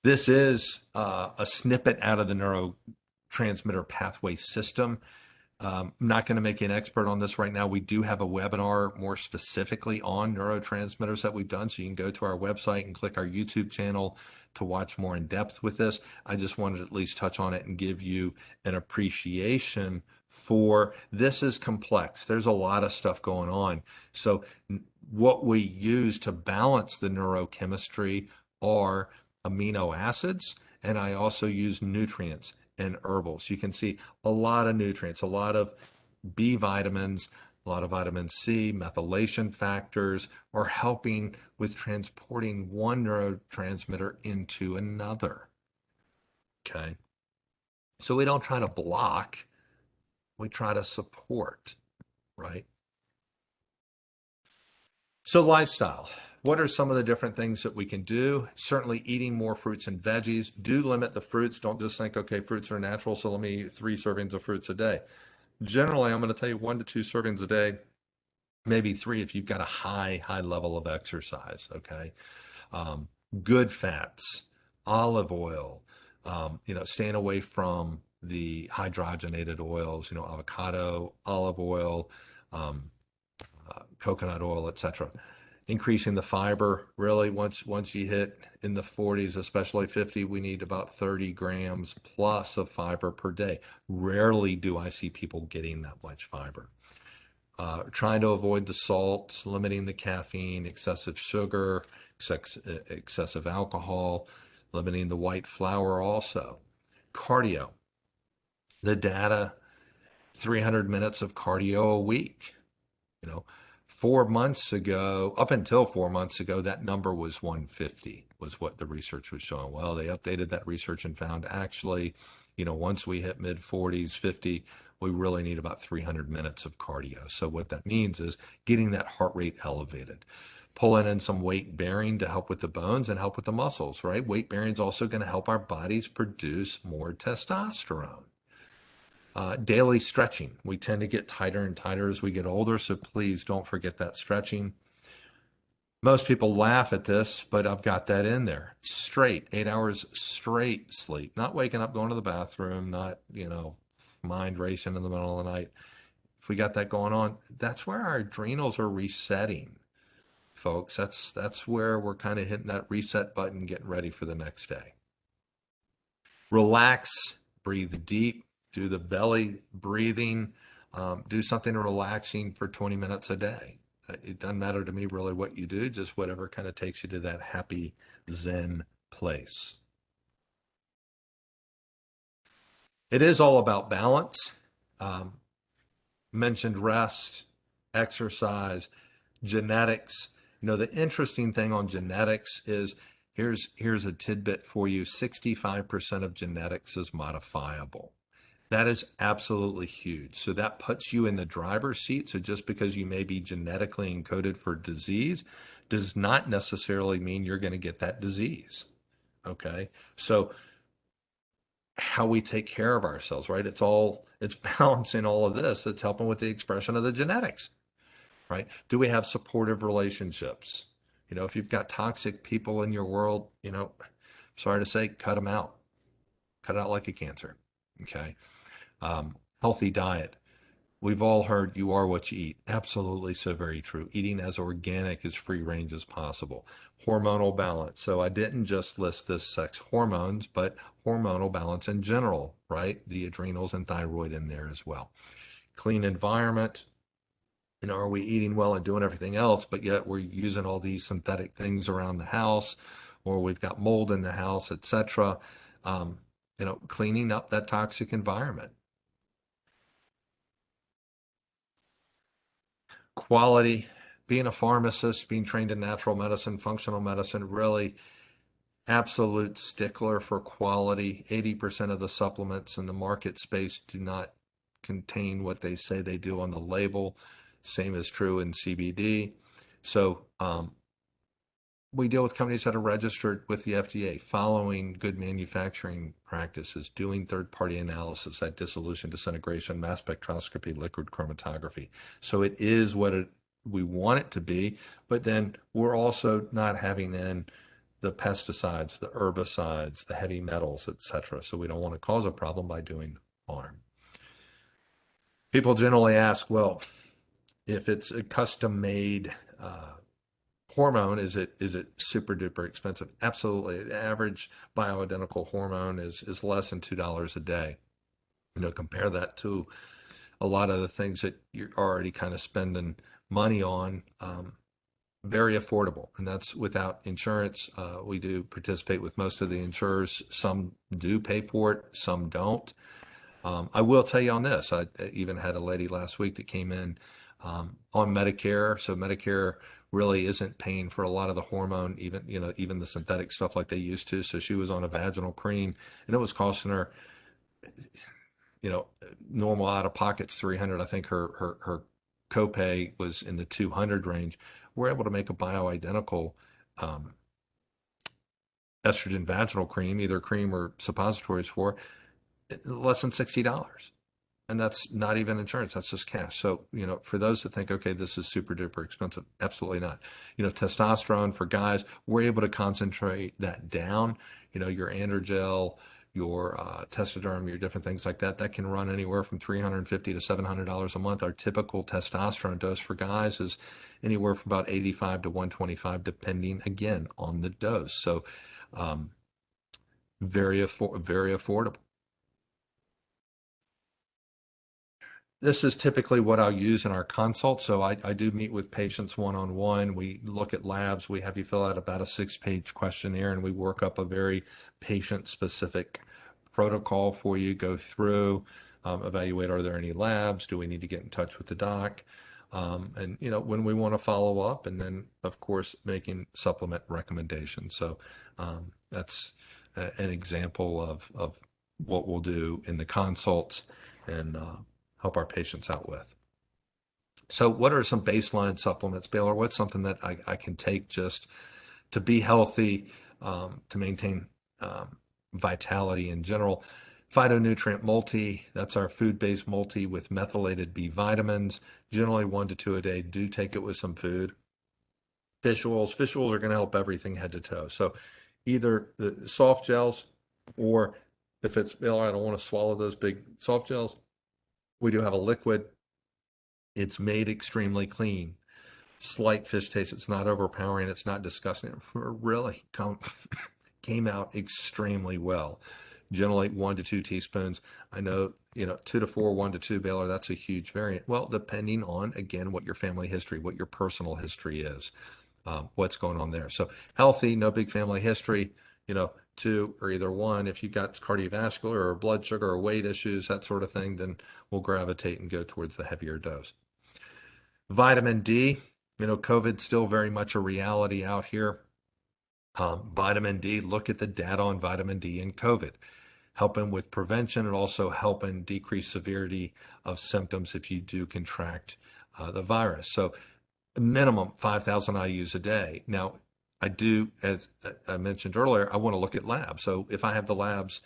S1: This is a snippet out of the neurotransmitter pathway system. I'm not going to make you an expert on this right now. We do have a webinar more specifically on neurotransmitters that we've done. So you can go to our website and click our YouTube channel to watch more in depth with this. I just wanted to at least touch on it and give you an appreciation for this is complex. There's a lot of stuff going on. So what we use to balance the neurochemistry are amino acids, and I also use nutrients and herbals. You can see a lot of nutrients, a lot of B vitamins, a lot of vitamin C, methylation factors are helping with transporting one neurotransmitter into another. Okay. So we don't try to block, we try to support, right? So lifestyle. What are some of the different things that we can do? Certainly eating more fruits and veggies. Do limit the fruits. Don't just think, okay, fruits are natural, so let me eat 3 servings of fruits a day. Generally, I'm going to tell you 1 to 2 servings a day, maybe 3 if you've got a high level of exercise, okay? Um, Good fats, olive oil, staying away from the hydrogenated oils, avocado, olive oil, um, coconut oil, etc. Increasing the fiber, really, once you hit in the 40s, especially 50, we need about 30 grams plus of fiber per day. Rarely do I see people getting that much fiber. Trying to avoid the salts, limiting the caffeine, excessive sugar, excessive alcohol, limiting the white flour also. Cardio. The data, 300 minutes of cardio a week. You know, 4 months ago, up until 4 months ago, that number was 150, was what the research was showing. Well, they updated that research and found actually, once we hit mid 40s, 50, we really need about 300 minutes of cardio. So what that means is getting that heart rate elevated. Pulling in some weight bearing to help with the bones and help with the muscles, right? Weight bearing is also going to help our bodies produce more testosterone. Daily stretching. We tend to get tighter and tighter as we get older, so please don't forget that stretching. Most people laugh at this, but I've got that in there. Straight, 8 hours straight sleep. Not waking up, going to the bathroom, not, mind racing in the middle of the night. If we got that going on, that's where our adrenals are resetting. folks. That's where we're kind of hitting that reset button, getting ready for the next day. Relax, breathe deep, do the belly breathing, do something relaxing for 20 minutes a day. It doesn't matter to me really what you do, just whatever kind of takes you to that happy Zen place. It is all about balance. Um, Mentioned rest, exercise, genetics. The interesting thing on genetics is here's a tidbit for you. 65% of genetics is modifiable. That is absolutely huge. So that puts you in the driver's seat. So just because you may be genetically encoded for disease does not necessarily mean you're going to get that disease. Okay. So how we take care of ourselves, right? It's balancing all of this. It's helping with the expression of the genetics, right? Do we have supportive relationships? If you've got toxic people in your world, sorry to say, cut them out. Cut it out like a cancer. Okay. Healthy diet. We've all heard you are what you eat. Absolutely so very true. Eating as organic as free range as possible. Hormonal balance. So I didn't just list this sex hormones, but hormonal balance in general, right? The adrenals and thyroid in there as well. Clean environment. Are we eating well and doing everything else, but yet we're using all these synthetic things around the house, or we've got mold in the house, etc. Cleaning up that toxic environment. Quality, being a pharmacist, being trained in natural medicine, functional medicine, really absolute stickler for quality. 80% of the supplements in the market space do not contain what they say they do on the label. Same is true in CBD. So we deal with companies that are registered with the FDA, following good manufacturing practices, doing third-party analysis, that dissolution, disintegration, mass spectroscopy, liquid chromatography. So it is what we want it to be, but then we're also not having in the pesticides, the herbicides, the heavy metals, etc. So we don't want to cause a problem by doing harm. People generally ask, well, if it's a custom-made hormone, is it super duper expensive? Absolutely. The average bioidentical hormone is less than $2 a day. Compare that to a lot of the things that you're already kind of spending money on. Very affordable, and that's without insurance. We do participate with most of the insurers. Some do pay for it, some don't. I will tell you on this, I even had a lady last week that came in on Medicare. So Medicare really isn't paying for a lot of the hormone, even the synthetic stuff like they used to. So she was on a vaginal cream, and it was costing her, normal out of pockets $300. I think her copay was in the $200 range. We're able to make a bioidentical estrogen vaginal cream, either cream or suppositories, for less than $60. And that's not even insurance, that's just cash. So, for those that think, okay, this is super duper expensive, absolutely not. Testosterone for guys, we're able to concentrate that down. Your androgel, your testosterone, your different things like that, that can run anywhere from $350 to $700 a month. Our typical testosterone dose for guys is anywhere from about 85 to 125, depending, again, on the dose. So, very affordable. This is typically what I'll use in our consult. So I do meet with patients one-on-one. We look at labs. We have you fill out about a 6-page questionnaire, and we work up a very patient-specific protocol for you, go through, evaluate, are there any labs? Do we need to get in touch with the doc? And, when we want to follow up, and then, of course, making supplement recommendations. So that's an example of what we'll do in the consults and help our patients out with. So what are some baseline supplements, Baylor? What's something that I can take just to be healthy, to maintain vitality in general? Phytonutrient multi, that's our food-based multi with methylated B vitamins, generally 1 to 2 a day. Do take it with some food. Fish oils are going to help everything head to toe. So either the soft gels, or if it's, Baylor, I don't want to swallow those big soft gels, we do have a liquid. It's made extremely clean. slight fish taste. It's not overpowering. It's not disgusting. It really came out extremely well. Generally 1 to 2 teaspoons. I know, 2 to 4, 1 to 2, Baylor, that's a huge variant. Well, depending on, again, what your family history, what your personal history is, what's going on there. So healthy, no big family history, 2 or either 1. If you've got cardiovascular or blood sugar or weight issues, that sort of thing, then we'll gravitate and go towards the heavier dose. Vitamin D, COVID's still very much a reality out here. Vitamin D, look at the data on vitamin D in COVID, helping with prevention and also helping decrease severity of symptoms if you do contract the virus. So minimum 5,000 IUs a day. Now, I do, as I mentioned earlier, I want to look at labs. So if I have the labs,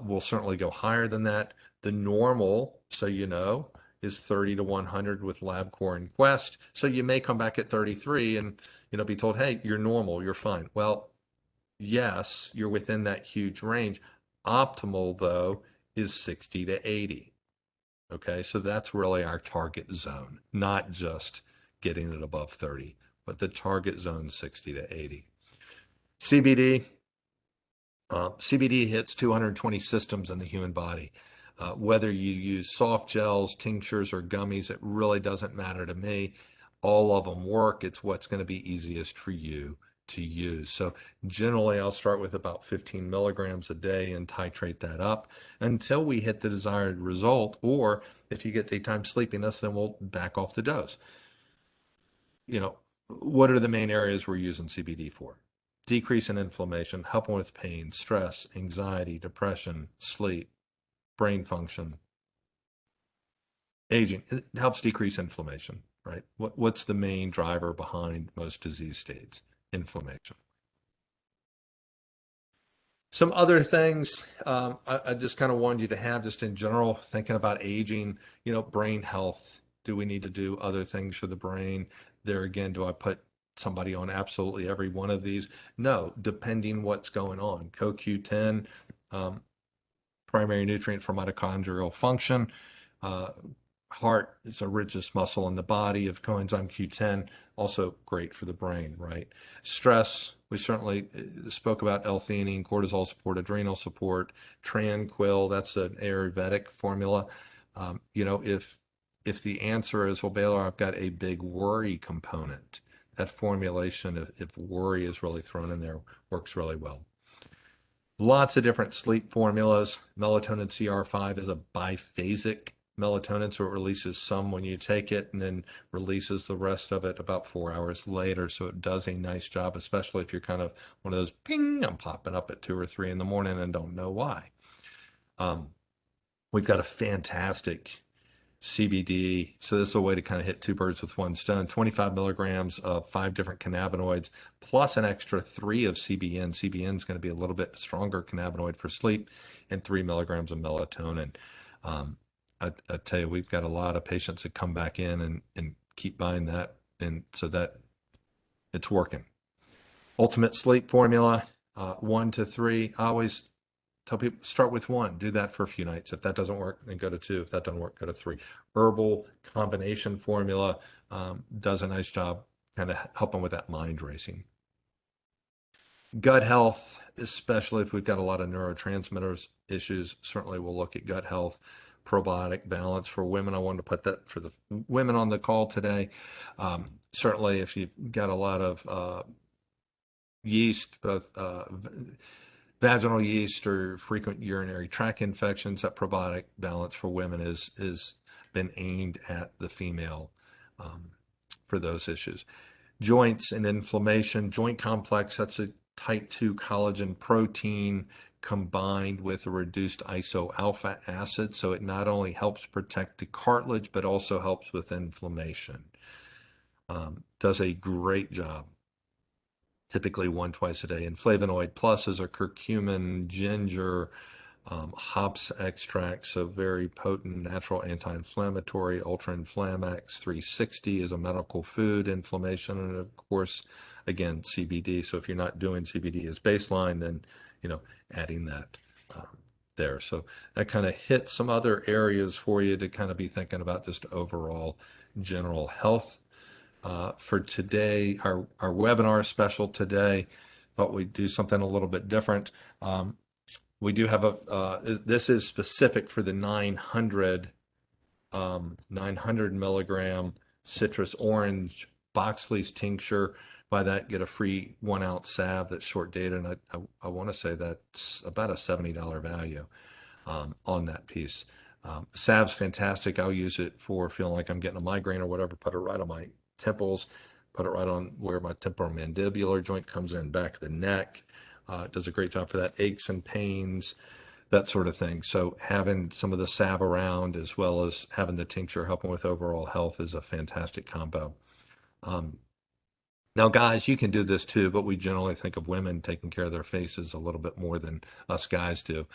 S1: we'll certainly go higher than that. The normal, so is 30 to 100 with LabCorp and Quest. So you may come back at 33 and be told, hey, you're normal, you're fine. Well, yes, you're within that huge range. Optimal, though, is 60 to 80. Okay, so that's really our target zone, not just getting it above 30, but the target zone 60 to 80. CBD. CBD hits 220 systems in the human body. Whether you use soft gels, tinctures, or gummies, it really doesn't matter to me. All of them work. It's what's going to be easiest for you to use. So generally, I'll start with about 15 milligrams a day and titrate that up until we hit the desired result. Or if you get daytime sleepiness, then we'll back off the dose. What are the main areas we're using CBD for? Decrease in inflammation, helping with pain, stress, anxiety, depression, sleep, brain function, aging. It helps decrease inflammation, right? What's the main driver behind most disease states? Inflammation. Some other things I just kind of wanted you to have just in general, thinking about aging, brain health. Do we need to do other things for the brain? There again, do I put somebody on absolutely every one of these? No, depending what's going on. CoQ10, primary nutrient for mitochondrial function. Heart is the richest muscle in the body of coenzyme Q10, also great for the brain, right? Stress, we certainly spoke about L-theanine, cortisol support, adrenal support, Tranquil, that's an Ayurvedic formula. If the answer is, well, Baylor, I've got a big worry component, that formulation, if worry is really thrown in there, works really well. Lots of different sleep formulas. Melatonin CR5 is a biphasic melatonin, so it releases some when you take it and then releases the rest of it about 4 hours later. So it does a nice job, especially if you're kind of one of those, ping, I'm popping up at 2 or 3 in the morning and don't know why. We've got a fantastic CBD. So this is a way to kind of hit 2 birds with 1 stone. 25 milligrams of 5 different cannabinoids, plus an extra 3 of CBN. CBN is going to be a little bit stronger cannabinoid for sleep, and 3 milligrams of melatonin. I tell you, we've got a lot of patients that come back in and keep buying that, and so that it's working. Ultimate sleep formula, 1 to 3. I always tell people start with 1, do that for a few nights. If that doesn't work, then go to 2. If that doesn't work, go to 3. Herbal combination formula does a nice job kind of helping with that mind racing. Gut health, especially if we've got a lot of neurotransmitters issues, certainly we'll look at gut health. Probiotic balance for women. I wanted to put that for the women on the call today. Certainly if you've got a lot of yeast, both vaginal yeast or frequent urinary tract infections, that probiotic balance for women is been aimed at the female for those issues. Joints and inflammation, joint complex, that's a type 2 collagen protein combined with a reduced iso-alpha acid. So it not only helps protect the cartilage, but also helps with inflammation. Does a great job. Typically 1 twice a day. And flavonoid pluses are curcumin, ginger, hops extract, so very potent natural anti-inflammatory. Ultra Inflamex 360 is a medical food, inflammation, and of course, again, CBD. So if you're not doing CBD as baseline, then adding that there. So that kind of hits some other areas for you to kind of be thinking about just overall general health. For today, our webinar special today, but we do something a little bit different. We do have this is specific for the 900 milligram citrus orange Boxley's tincture. By that, get a free 1 ounce salve that's short dated, and I want to say that's about a $70 value on that piece. Salve's fantastic. I'll use it for feeling like I'm getting a migraine or whatever. Put it right on my temples, put it right on where my temporomandibular joint comes in, back of the neck. It does a great job for that, aches and pains, that sort of thing. So having some of the salve around as well as having the tincture helping with overall health is a fantastic combo. Now, guys, you can do this too, but we generally think of women taking care of their faces a little bit more than us guys do.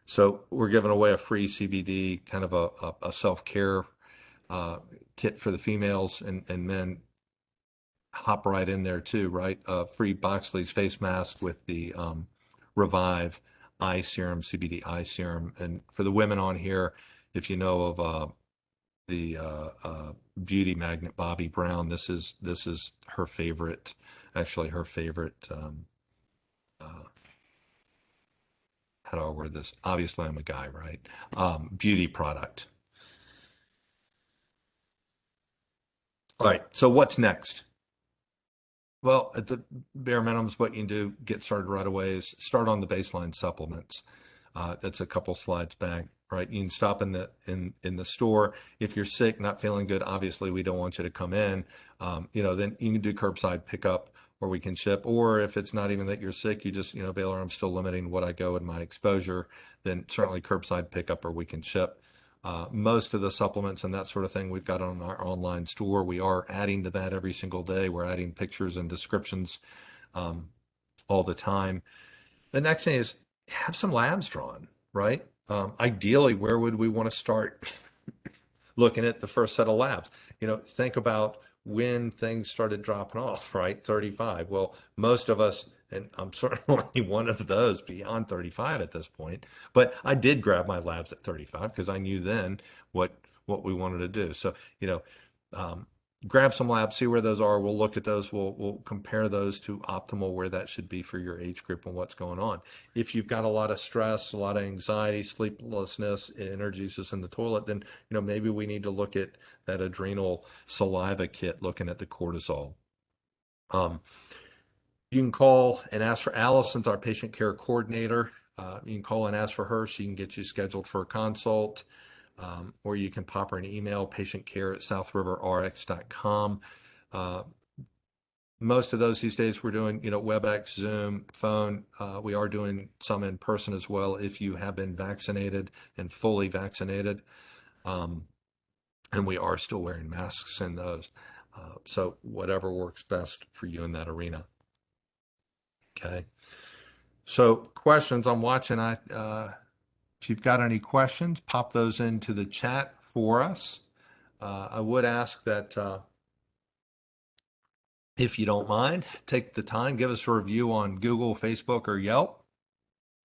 S1: So we're giving away a free CBD, kind of a self-care kit for the females, and men hop right in there too, right? Free Boxley's face mask with the Revive eye serum, CBD eye serum. And for the women on here, if you know of the beauty magnet Bobby Brown, this is her favorite, actually her favorite. How do I word this? Obviously, I'm a guy, right? Beauty product. All right. So what's next? Well, at the bare minimums, what you can do, get started right away, is start on the baseline supplements. That's a couple slides back, right? You can stop in the store. If you're sick, not feeling good, obviously we don't want you to come in. Then you can do curbside pickup, or we can ship. Or if it's not even that you're sick, you just, Baylor, I'm still limiting what I go in my exposure, then certainly curbside pickup, or we can ship. Most of the supplements and that sort of thing we've got on our online store. We are adding to that every single day. We're adding pictures and descriptions all the time. The next thing is have some labs drawn, right? Ideally, where would we want to start looking at the first set of labs? Think about when things started dropping off, right? 35. Well, most of us, and I'm certainly one of those beyond 35 at this point, but I did grab my labs at 35 because I knew then what we wanted to do. So, um, grab some labs, see where those are. We'll look at those. We'll compare those to optimal where that should be for your age group and what's going on. If you've got a lot of stress, a lot of anxiety, sleeplessness, energy's just in the toilet, then maybe we need to look at that adrenal saliva kit, looking at the cortisol. You can call and ask for Allison's our patient care coordinator. You can call and ask for her. She can get you scheduled for a consult. Or you can pop her an email, patientcare@southriverrx.com. Most of those these days we're doing, WebEx, Zoom, phone. We are doing some in person as well if you have been vaccinated and fully vaccinated. And we are still wearing masks in those. So whatever works best for you in that arena. Okay. So questions I'm watching. If you've got any questions, pop those into the chat for us. I would ask that if you don't mind, take the time, give us a review on Google, Facebook, or Yelp.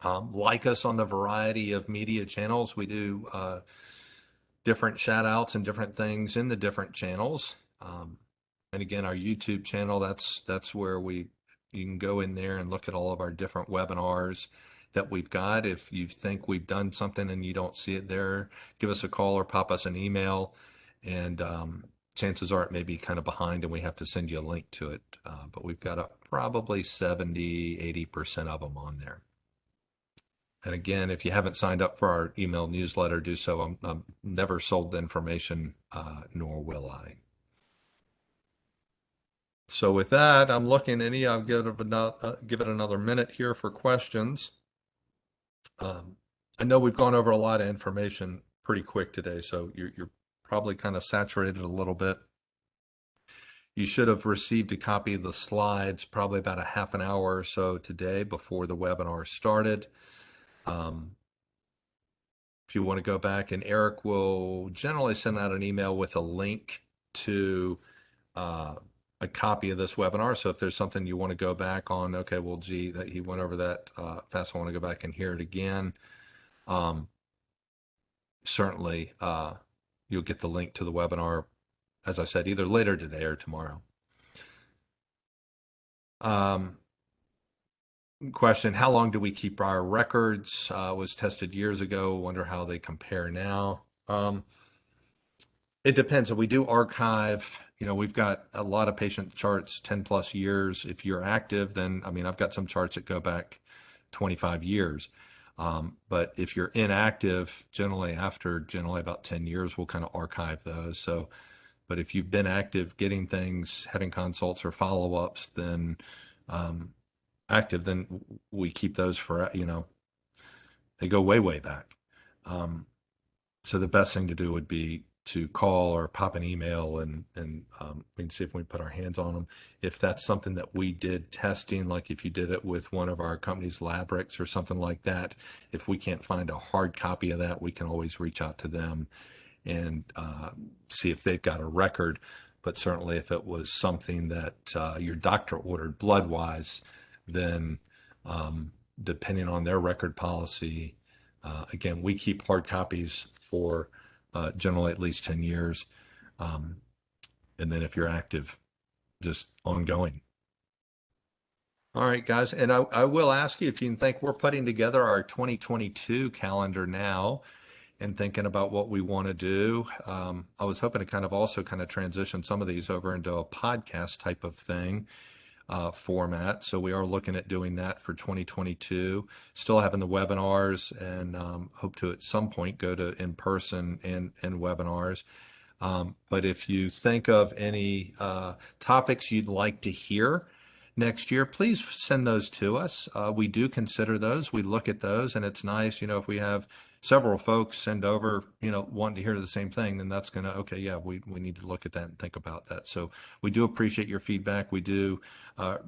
S1: Like us on the variety of media channels. We do different shout outs and different things in the different channels. And again, our YouTube channel, that's where you can go in there and look at all of our different webinars that we've got. If you think we've done something and you don't see it there, give us a call or pop us an email, and chances are it may be kind of behind and we have to send you a link to it. But we've got probably 70-80% of them on there. And again, if you haven't signed up for our email newsletter, do so. I'm never sold the information, nor will I. So with that, I'm looking I'll give it another minute here for questions. I know we've gone over a lot of information pretty quick today, so you're probably kind of saturated a little bit. You should have received a copy of the slides probably about a half an hour or so today before the webinar started. If you want to go back, and Eric will generally send out an email with a link to a copy of this webinar. So if there's something you want to go back on, okay, well, gee, that he went over that fast, I want to go back and hear it again. Certainly, you'll get the link to the webinar as I said, either later today or tomorrow. Question, how long do we keep our records? Was tested years ago. Wonder how they compare now. It depends. If we do archive, we've got a lot of patient charts, 10 plus years. If you're active, then, I've got some charts that go back 25 years. But if you're inactive, generally about 10 years, we'll kind of archive those. So, but if you've been active, getting things, having consults or follow-ups, then active, then we keep those for, they go way, way back. So the best thing to do would be to call or pop an email and we can see if we put our hands on them. If that's something that we did testing, like if you did it with one of our company's Labrics or something like that, if we can't find a hard copy of that, we can always reach out to them and see if they've got a record. But certainly if it was something that your doctor ordered blood-wise, then depending on their record policy, again, we keep hard copies for generally at least 10 years. And then if you're active, just ongoing. All right, guys. And I will ask you if you think we're putting together our 2022 calendar now and thinking about what we want to do. I was hoping to kind of transition some of these over into a podcast type of thing. Format. So we are looking at doing that for 2022. Still having the webinars and hope to at some point go to in-person and webinars. But if you think of any topics you'd like to hear next year, please send those to us. We do consider those. We look at those, and it's nice, if we have several folks send over, wanting to hear the same thing, then that's going to, okay, yeah, we need to look at that and think about that. So we do appreciate your feedback. We do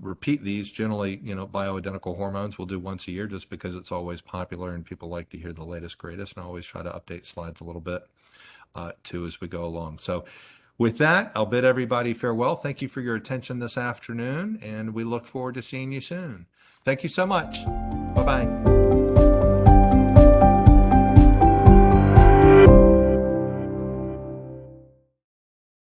S1: repeat these generally, bioidentical hormones we'll do once a year just because it's always popular and people like to hear the latest, greatest, and I always try to update slides a little bit too as we go along. So with that, I'll bid everybody farewell. Thank you for your attention this afternoon, and we look forward to seeing you soon. Thank you so much. Bye-bye.